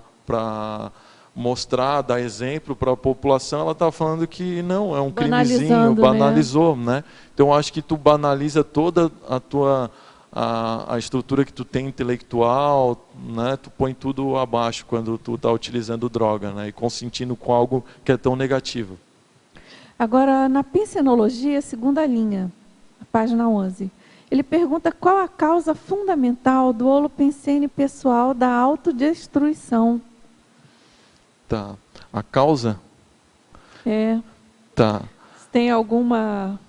mostrar, dar exemplo para a população, ela está falando que não, é um crimezinho, banalizou, né? Então, eu acho que tu banaliza toda a tua a estrutura que tu tem intelectual, né? Tu põe tudo abaixo quando tu está utilizando droga, né? E consentindo com algo que é tão negativo. Agora, na pensenologia, segunda linha, página 11, ele pergunta qual a causa fundamental do holopensene pessoal da autodestruição. Tá. A causa? Tá. Tem alguma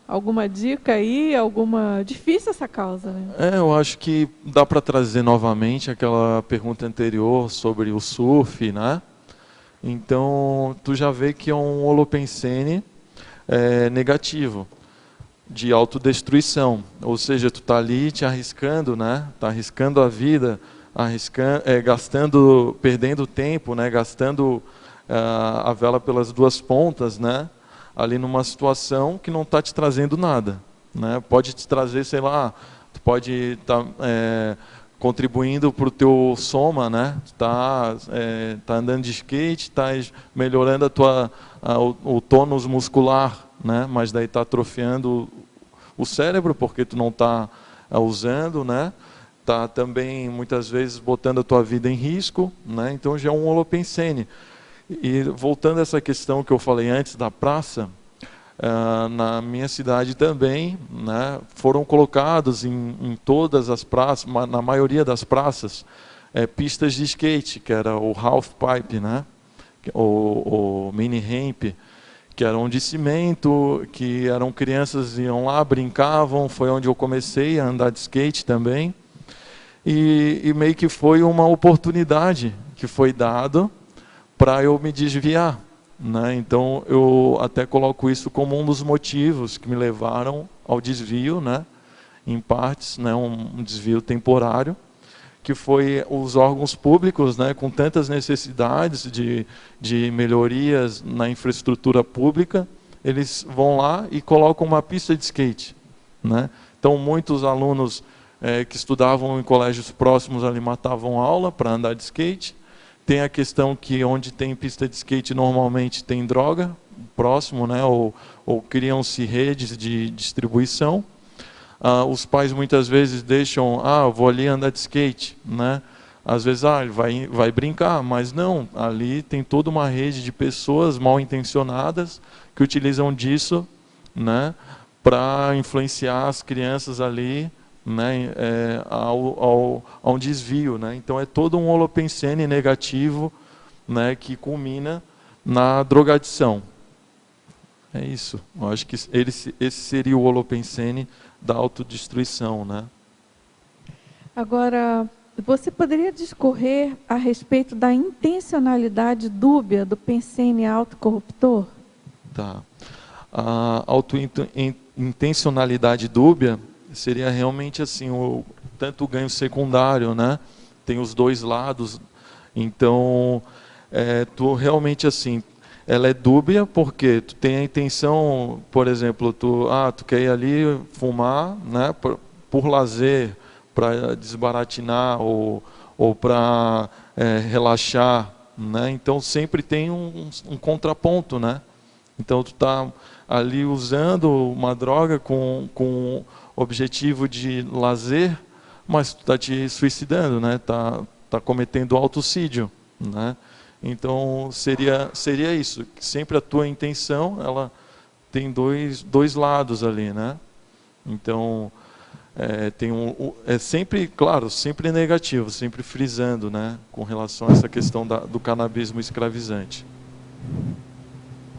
dica aí? Difícil essa causa, né? Eu acho que dá para trazer novamente aquela pergunta anterior sobre o surf, né? Então, tu já vê que é um holopensene negativo, de autodestruição. Ou seja, tu tá ali te arriscando, né? Tá arriscando a vida, perdendo tempo, né? Gastando a vela pelas duas pontas, né? Ali numa situação que não está te trazendo nada, né? Pode te trazer, sei lá, tu pode estar contribuindo para o teu soma, né? Tá andando de skate, tá melhorando o tônus muscular, né? Mas daí está atrofiando o cérebro porque tu não está usando, né? Tá também muitas vezes botando a tua vida em risco, né? Então já é um holopensene. E voltando a essa questão que eu falei antes da praça, na minha cidade também, né, foram colocados em todas as praças, na maioria das praças, pistas de skate, que era o half pipe, né, o mini ramp, que eram de cimento, que eram crianças iam lá, brincavam, foi onde eu comecei a andar de skate também, e meio que foi uma oportunidade que foi dada para eu me desviar, né? Então eu até coloco isso como um dos motivos que me levaram ao desvio, né? Em partes, né? Um desvio temporário, que foi os órgãos públicos, né? Com tantas necessidades de melhorias na infraestrutura pública, eles vão lá e colocam uma pista de skate, né? Então muitos alunos que estudavam em colégios próximos ali matavam aula para andar de skate. Tem a questão que onde tem pista de skate normalmente tem droga próximo, né? Ou criam-se redes de distribuição. Os pais muitas vezes deixam, eu vou ali andar de skate, né? Às vezes, ele vai brincar, mas não, ali tem toda uma rede de pessoas mal intencionadas que utilizam disso, né? Para influenciar as crianças ali, né, a um desvio, né? Então é todo um holopensene negativo, né, que culmina na drogadição. É isso. Eu acho que esse seria o holopensene da autodestruição, né? Agora, você poderia discorrer a respeito da intencionalidade dúbia do pensene autocorruptor? Tá. A intencionalidade dúbia seria realmente assim, tanto o ganho secundário, né? Tem os dois lados. Então, tu realmente assim, ela é dúbia porque tu tem a intenção, por exemplo, tu quer ir ali fumar, né? Por lazer, para desbaratinar ou para relaxar, né? Então sempre tem um contraponto, né? Então tu está ali usando uma droga com objetivo de lazer, mas tu está te suicidando, né? Tá cometendo autocídio, né? Então seria isso. Sempre a tua intenção, ela tem dois lados ali, né? Então, é sempre, claro, sempre negativo, sempre frisando, né, com relação a essa questão do canabismo escravizante.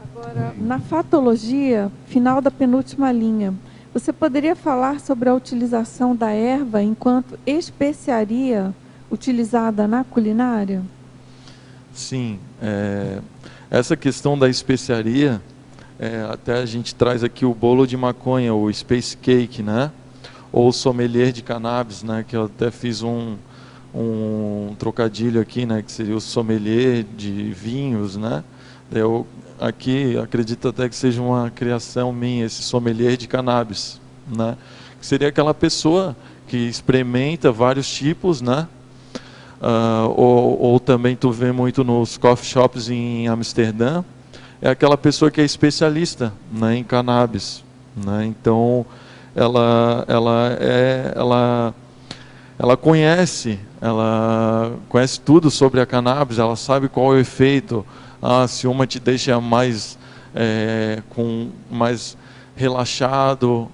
Agora, na fatologia, final da penúltima linha, você poderia falar sobre a utilização da erva enquanto especiaria utilizada na culinária? Sim, essa questão da especiaria, até a gente traz aqui o bolo de maconha, o space cake, né? Ou o sommelier de cannabis, né? Que eu até fiz um trocadilho aqui, né? Que seria o sommelier de vinhos, né? Eu aqui acredito até que seja uma criação minha, esse sommelier de cannabis, né? Que seria aquela pessoa que experimenta vários tipos, né? Ou também tu vê muito nos coffee shops em Amsterdã, é aquela pessoa que é especialista, né, em cannabis, né? Então ela conhece tudo sobre a cannabis, ela sabe qual é o efeito. Se uma te deixa mais mais relaxado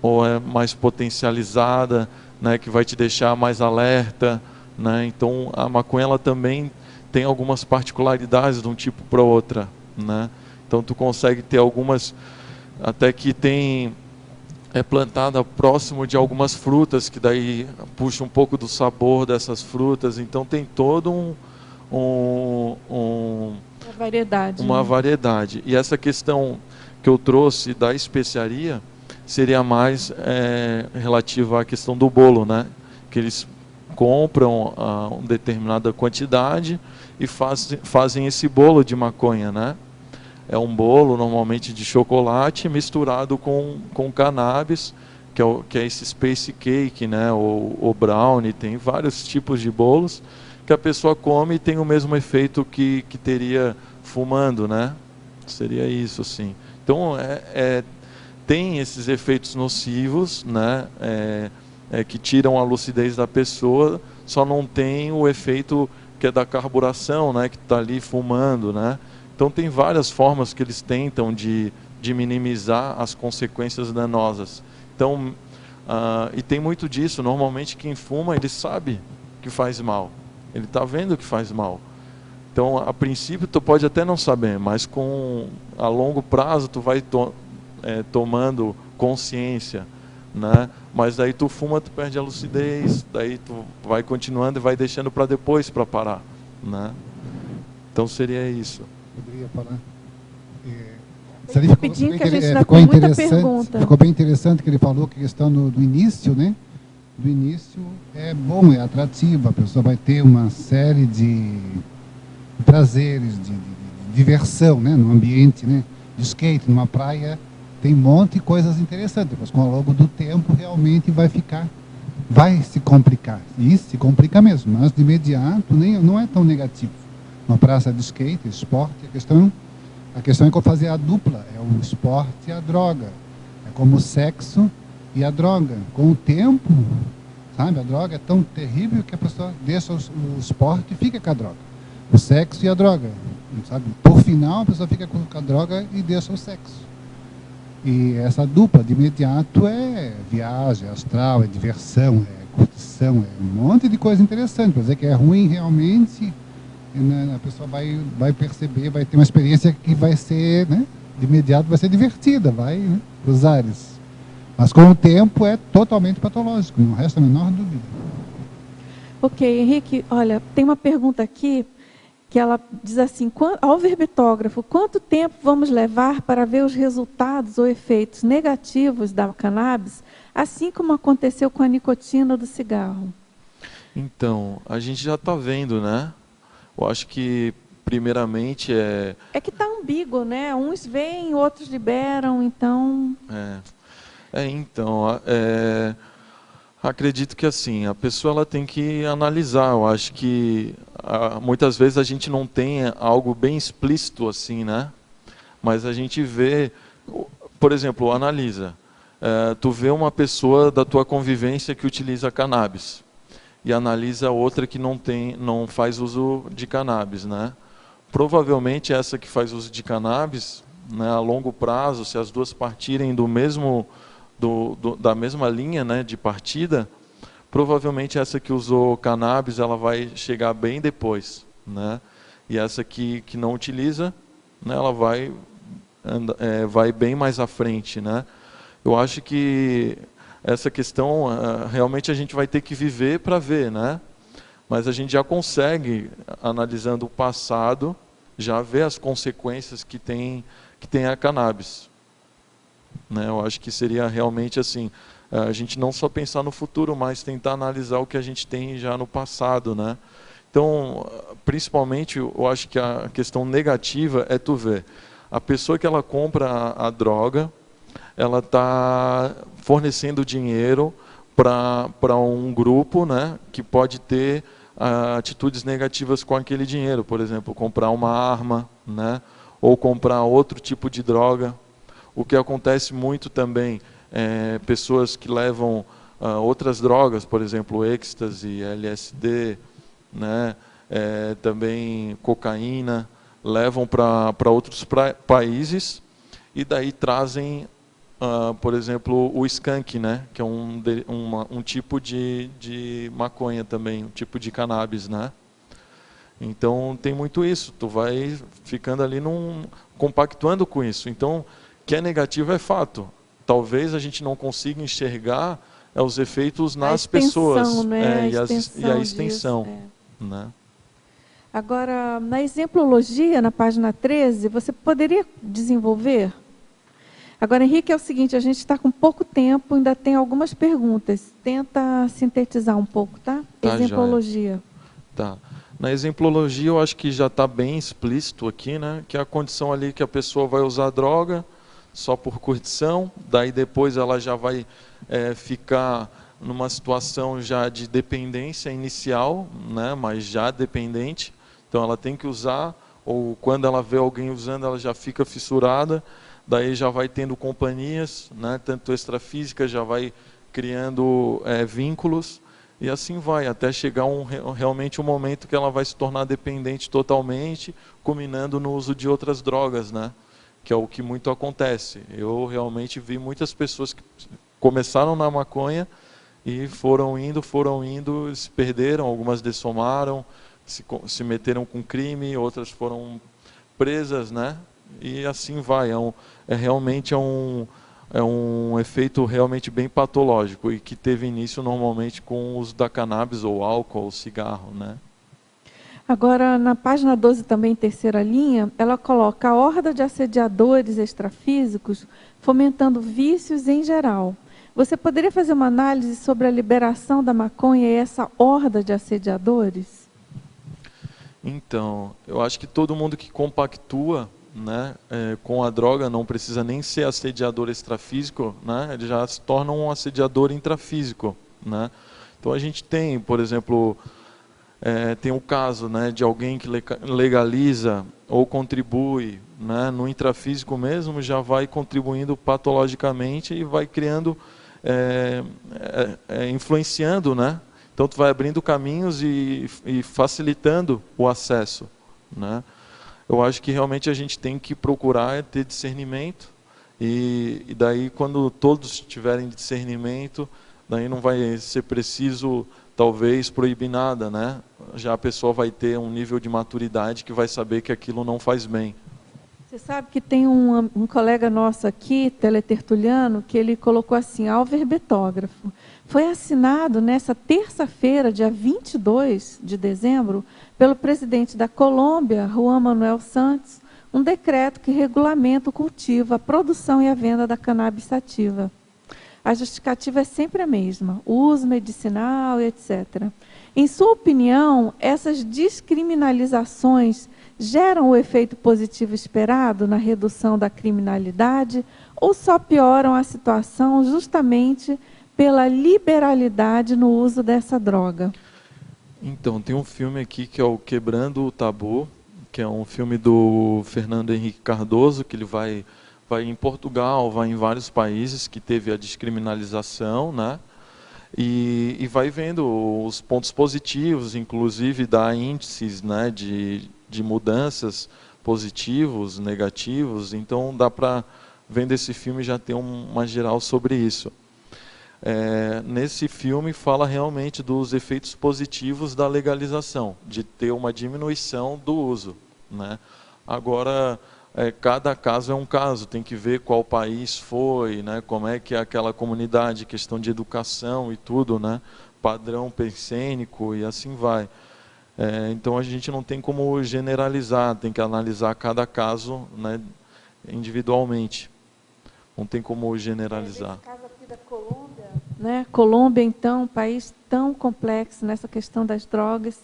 ou é mais potencializada, né, que vai te deixar mais alerta, né? Então a maconha ela também tem algumas particularidades de um tipo para outra, né? Então tu consegue ter algumas até que é plantada próximo de algumas frutas que daí puxa um pouco do sabor dessas frutas. Então tem todo uma variedade. E essa questão que eu trouxe da especiaria seria mais relativa à questão do bolo, né? Que eles compram uma determinada quantidade e fazem esse bolo de maconha, né? É um bolo normalmente de chocolate misturado com cannabis, que é esse space cake, né? Ou brownie, tem vários tipos de bolos que a pessoa come e tem o mesmo efeito que teria fumando, né? Seria isso, sim. Então, tem esses efeitos nocivos, né? Que tiram a lucidez da pessoa, só não tem o efeito que é da carburação, né? Que está ali fumando, né? Então tem várias formas que eles tentam de minimizar as consequências danosas. Então, e tem muito disso. Normalmente quem fuma, ele sabe que faz mal. Ele está vendo que faz mal. Então, a princípio, tu pode até não saber, mas a longo prazo tu vai tomando consciência, né? Mas daí tu fuma, tu perde a lucidez, daí tu vai continuando e vai deixando para depois para parar, né? Então seria isso. Poderia falar. Rapidinho que a gente ainda tem muita pergunta. Ficou bem interessante que ele falou que a questão do início, né? Do início é bom, é atrativo, a pessoa vai ter uma série de prazeres, de diversão, né? No ambiente, né? De skate, numa praia, tem um monte de coisas interessantes. Depois, com o longo do tempo, realmente vai se complicar. E se complica mesmo, mas de imediato não é tão negativo. Uma praça de skate, esporte, a questão é como fazer a dupla, é o esporte e a droga. É como o sexo e a droga. Com o tempo, sabe, a droga é tão terrível que a pessoa deixa o esporte e fica com a droga. O sexo e a droga, sabe? Por final, a pessoa fica com a droga e deixa o sexo. E essa dupla, de imediato, é viagem, astral, é diversão, é curtição, é um monte de coisa interessante. Para dizer que é ruim realmente, a pessoa vai perceber, vai ter uma experiência que vai ser, né, de imediato vai ser divertida, vai, né, os ares. Mas com o tempo é totalmente patológico, não resta a menor dúvida. Ok, Henrique, olha, tem uma pergunta aqui que ela diz assim: ao verbitógrafo, quanto tempo vamos levar para ver os resultados ou efeitos negativos da cannabis, assim como aconteceu com a nicotina do cigarro? Então, a gente já está vendo, né? Eu acho que, primeiramente, É que está ambíguo, né? Uns veem, outros liberam, então... acredito que, assim, a pessoa ela tem que analisar. Eu acho que, muitas vezes, a gente não tem algo bem explícito, assim, né? Mas a gente vê... Por exemplo, analisa. Tu vê uma pessoa da tua convivência que utiliza cannabis. E analisa outra que não faz uso de cannabis, né? Provavelmente essa que faz uso de cannabis, né, a longo prazo, se as duas partirem da mesma linha, né, de partida, provavelmente essa que usou cannabis ela vai chegar bem depois, né? E essa que não utiliza, né, ela vai bem mais à frente, né? Eu acho que essa questão realmente a gente vai ter que viver para ver, né? Mas a gente já consegue, analisando o passado, já ver as consequências que tem a cannabis, né? Eu acho que seria realmente assim, a gente não só pensar no futuro, mas tentar analisar o que a gente tem já no passado, né? Então, principalmente, eu acho que a questão negativa é tu ver. A pessoa que ela compra a droga, ela está fornecendo dinheiro para um grupo, né, que pode ter atitudes negativas com aquele dinheiro. Por exemplo, comprar uma arma, né, ou comprar outro tipo de droga. O que acontece muito também pessoas que levam outras drogas, por exemplo, êxtase, LSD, né, também cocaína, levam para outros países e daí trazem, por exemplo, o skunk, né, que é um tipo de maconha também, um tipo de cannabis, né? Então tem muito isso, tu vai ficando ali compactuando com isso. Então, que é negativo é fato. Talvez a gente não consiga enxergar os efeitos nas pessoas, né? e a extensão. Disso, né? Agora, na exemplologia, na página 13, você poderia desenvolver? Agora, Henrique, é o seguinte, a gente está com pouco tempo, ainda tem algumas perguntas. Tenta sintetizar um pouco, tá? Exemplologia. Tá. Na exemplologia, eu acho que já está bem explícito aqui, né? Que é a condição ali que a pessoa vai usar droga só por curtição, daí depois ela já vai ficar numa situação já de dependência inicial, né? Mas já dependente. Então ela tem que usar, ou quando ela vê alguém usando, ela já fica fissurada, daí já vai tendo companhias, né? Tanto extrafísica, já vai criando vínculos, e assim vai, até chegar realmente um momento que ela vai se tornar dependente totalmente, culminando no uso de outras drogas, né? Que é o que muito acontece. Eu realmente vi muitas pessoas que começaram na maconha e foram indo, se perderam, algumas dessomaram, se meteram com crime, outras foram presas, né? E assim vai. Realmente um efeito realmente bem patológico e que teve início normalmente com o uso da cannabis ou álcool ou cigarro, né? Agora, na página 12, também, terceira linha, ela coloca a horda de assediadores extrafísicos fomentando vícios em geral. Você poderia fazer uma análise sobre a liberação da maconha e essa horda de assediadores? Então, eu acho que todo mundo que compactua, né, com a droga não precisa nem ser assediador extrafísico, né, ele já se torna um assediador intrafísico, né? Então a gente tem, por exemplo, tem o caso, né, de alguém que legaliza ou contribui, né, no intrafísico mesmo, já vai contribuindo patologicamente e vai criando, influenciando, né? Então tu vai abrindo caminhos e facilitando o acesso, né? Eu acho que realmente a gente tem que procurar ter discernimento e daí quando todos tiverem discernimento, daí não vai ser preciso talvez proibir nada, né? Já a pessoa vai ter um nível de maturidade que vai saber que aquilo não faz bem. Você sabe que tem um colega nosso aqui, teletertuliano, que ele colocou assim, alverbetógrafo. Foi assinado nessa terça-feira, dia 22 de dezembro, pelo presidente da Colômbia, Juan Manuel Santos, um decreto que regulamenta o cultivo, a produção e a venda da cannabis sativa. A justificativa é sempre a mesma, o uso medicinal, etc. Em sua opinião, essas descriminalizações geram o efeito positivo esperado na redução da criminalidade ou só pioram a situação justamente pela liberalidade no uso dessa droga? Então, tem um filme aqui que é o Quebrando o Tabu, que é um filme do Fernando Henrique Cardoso, que ele vai em Portugal, vai em vários países que teve a descriminalização, né? E vai vendo os pontos positivos, inclusive dá índices, né, de mudanças positivos, negativos, então dá para, vendo esse filme, já ter uma geral sobre isso. Nesse filme fala realmente dos efeitos positivos da legalização, de ter uma diminuição do uso, né? Agora, cada caso é um caso, tem que ver qual país foi, né? Como é que é aquela comunidade, questão de educação e tudo, né? Padrão pensênico e assim vai. Então a gente não tem como generalizar, tem que analisar cada caso, né, individualmente. Não tem como generalizar. Nesse caso aqui da Colômbia, né? Colômbia, então, um país tão complexo nessa questão das drogas.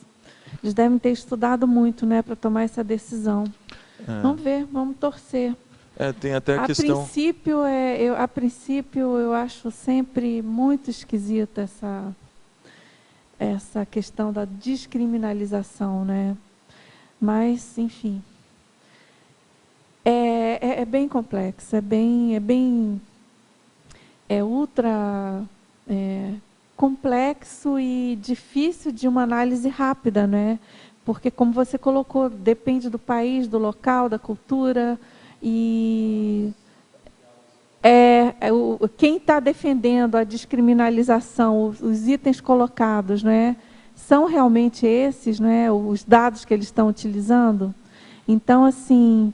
Eles devem ter estudado muito, né, para tomar essa decisão. Vamos ver, vamos torcer. Tem até a questão... A princípio, eu acho sempre muito esquisita essa questão da descriminalização, né? Mas, enfim, é bem complexo, é ultra complexo e difícil de uma análise rápida, né? Porque, como você colocou, depende do país, do local, da cultura, e quem está defendendo a descriminalização, os itens colocados, né, são realmente esses, né, os dados que eles estão utilizando? Então, assim,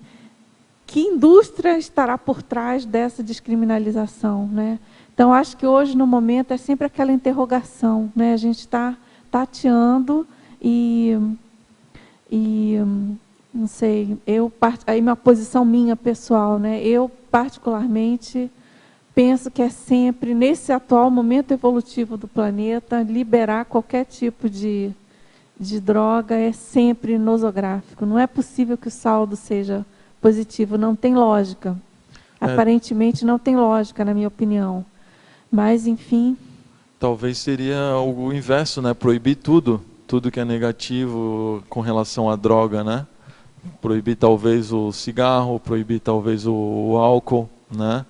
que indústria estará por trás dessa descriminalização, né? Então, acho que hoje, no momento, é sempre aquela interrogação, né? A gente está tateando e não sei, aí uma posição minha pessoal, né? Eu particularmente penso que é sempre, nesse atual momento evolutivo do planeta, liberar qualquer tipo de droga é sempre nosográfico. Não é possível que o saldo seja positivo, não tem lógica. Aparentemente não tem lógica, na minha opinião. Mas, enfim... Talvez seria o inverso, né? Proibir tudo que é negativo com relação à droga, né? Proibir talvez o cigarro, proibir talvez o álcool, né?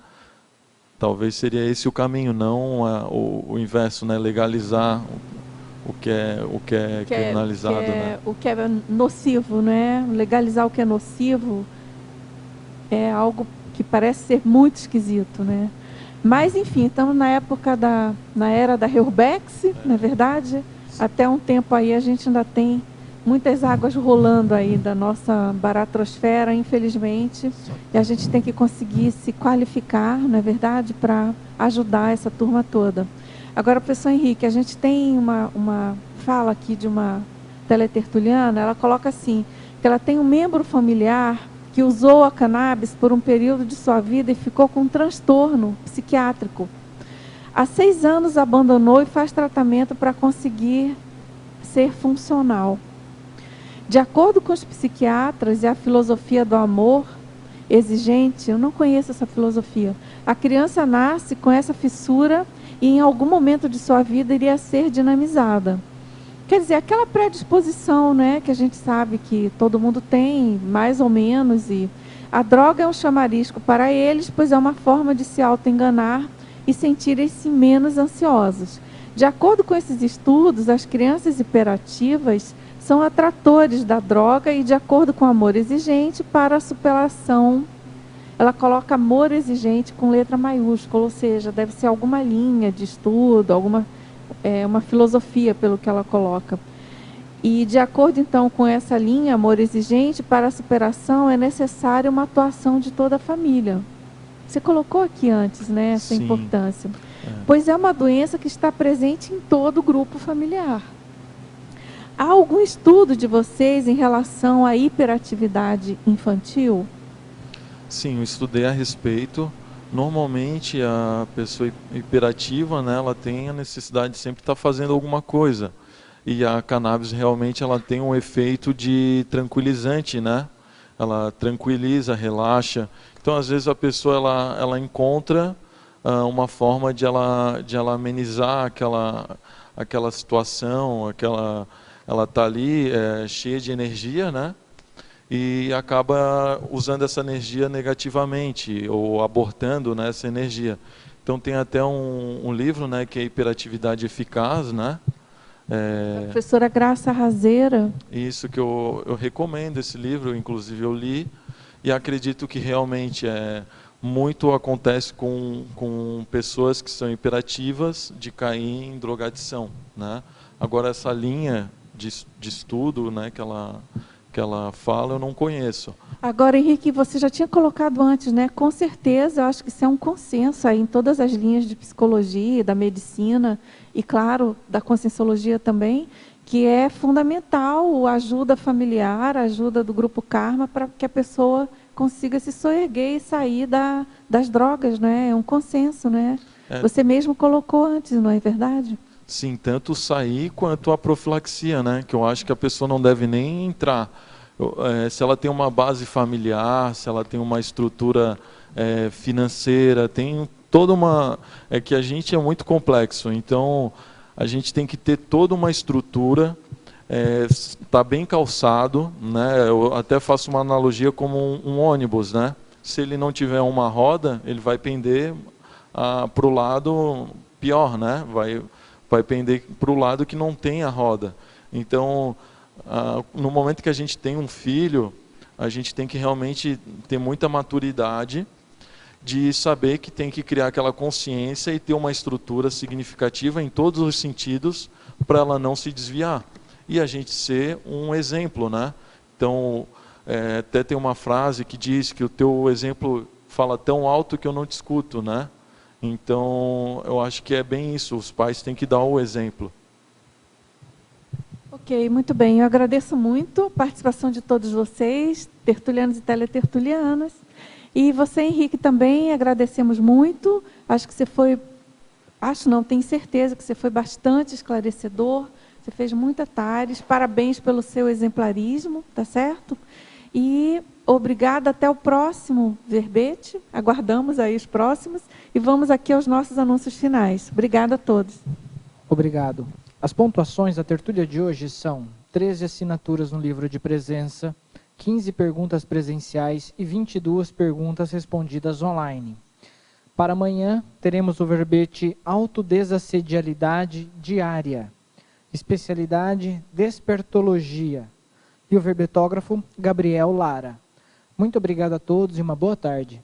Talvez seria esse o caminho, não o inverso, né? Legalizar o que é criminalizado, né? O que é nocivo, né? Legalizar o que é nocivo é algo que parece ser muito esquisito, né? Mas, enfim, estamos na era da Reurbex, não é verdade? Até um tempo aí a gente ainda tem muitas águas rolando aí da nossa baratrosfera, infelizmente, e a gente tem que conseguir se qualificar, não é verdade, para ajudar essa turma toda. Agora, professor Henrique, a gente tem uma fala aqui de uma teletertuliana, ela coloca assim, que ela tem um membro familiar que usou a cannabis por um período de sua vida e ficou com um transtorno psiquiátrico. Há 6 anos abandonou e faz tratamento para conseguir ser funcional. De acordo com os psiquiatras e a filosofia do amor exigente, eu não conheço essa filosofia, a criança nasce com essa fissura e em algum momento de sua vida iria ser dinamizada. Quer dizer, aquela predisposição, né, que a gente sabe que todo mundo tem, mais ou menos, e a droga é um chamarisco para eles, pois é uma forma de se auto-enganar e sentirem-se menos ansiosos. De acordo com esses estudos, as crianças hiperativas são atratores da droga e, de acordo com o amor exigente, para a superação, ela coloca amor exigente com letra maiúscula, ou seja, deve ser alguma linha de estudo, uma filosofia, pelo que ela coloca. E, de acordo, então, com essa linha, amor exigente, para a superação é necessária uma atuação de toda a família. Você colocou aqui antes, né, essa Sim. importância. Pois é uma doença que está presente em todo o grupo familiar. Há algum estudo de vocês em relação à hiperatividade infantil? Sim, eu estudei a respeito. Normalmente, a pessoa hiperativa, né, ela tem a necessidade de sempre estar fazendo alguma coisa. E a cannabis realmente ela tem um efeito de tranquilizante, né? Ela tranquiliza, relaxa. Então, às vezes, a pessoa ela encontra uma forma de ela amenizar aquela situação, ela está ali cheia de energia, né? E acaba usando essa energia negativamente, ou abortando, né, essa energia. Então tem até um livro, né, que é Hiperatividade Eficaz, né? Da professora Graça Razeira. Isso que eu recomendo esse livro, inclusive eu li, e acredito que realmente muito acontece com pessoas que são hiperativas de cair em drogadição, né? Agora, essa linha de estudo, né, que ela fala, eu não conheço. Agora, Henrique, você já tinha colocado antes, né? Com certeza, eu acho que isso é um consenso aí em todas as linhas de psicologia, da medicina e, claro, da conscienciologia também, que é fundamental a ajuda familiar, a ajuda do grupo Karma para que a pessoa consiga se soerguer e sair das drogas, né? É um consenso, né? Você mesmo colocou antes, não é verdade? Sim, tanto sair quanto a profilaxia, né? Que eu acho que a pessoa não deve nem entrar. Se ela tem uma base familiar, se ela tem uma estrutura financeira, tem toda uma... É que a gente é muito complexo, então a gente tem que ter toda uma estrutura, tá bem calçado, né? Eu até faço uma analogia como um ônibus, né? Se ele não tiver uma roda, ele vai pender para o lado pior, né? Vai pender para o lado que não tem a roda. Então, no momento que a gente tem um filho, a gente tem que realmente ter muita maturidade de saber que tem que criar aquela consciência e ter uma estrutura significativa em todos os sentidos para ela não se desviar. E a gente ser um exemplo, né? Então, até tem uma frase que diz que o teu exemplo fala tão alto que eu não te escuto, né? Então, eu acho que é bem isso, os pais têm que dar o exemplo. Ok, muito bem. Eu agradeço muito a participação de todos vocês, tertulianos e teletertulianas. E você, Henrique, também agradecemos muito. Acho que você foi... Acho não, tenho certeza que você foi bastante esclarecedor. Você fez muita TARES. Parabéns pelo seu exemplarismo, tá certo? E obrigada, até o próximo verbete. Aguardamos aí os próximos. E vamos aqui aos nossos anúncios finais. Obrigada a todos. Obrigado. As pontuações da tertúlia de hoje são 13 assinaturas no livro de presença, 15 perguntas presenciais e 22 perguntas respondidas online. Para amanhã, teremos o verbete autodesassedialidade diária, especialidade despertologia, e o verbetógrafo Gabriel Lara. Muito obrigado a todos e uma boa tarde.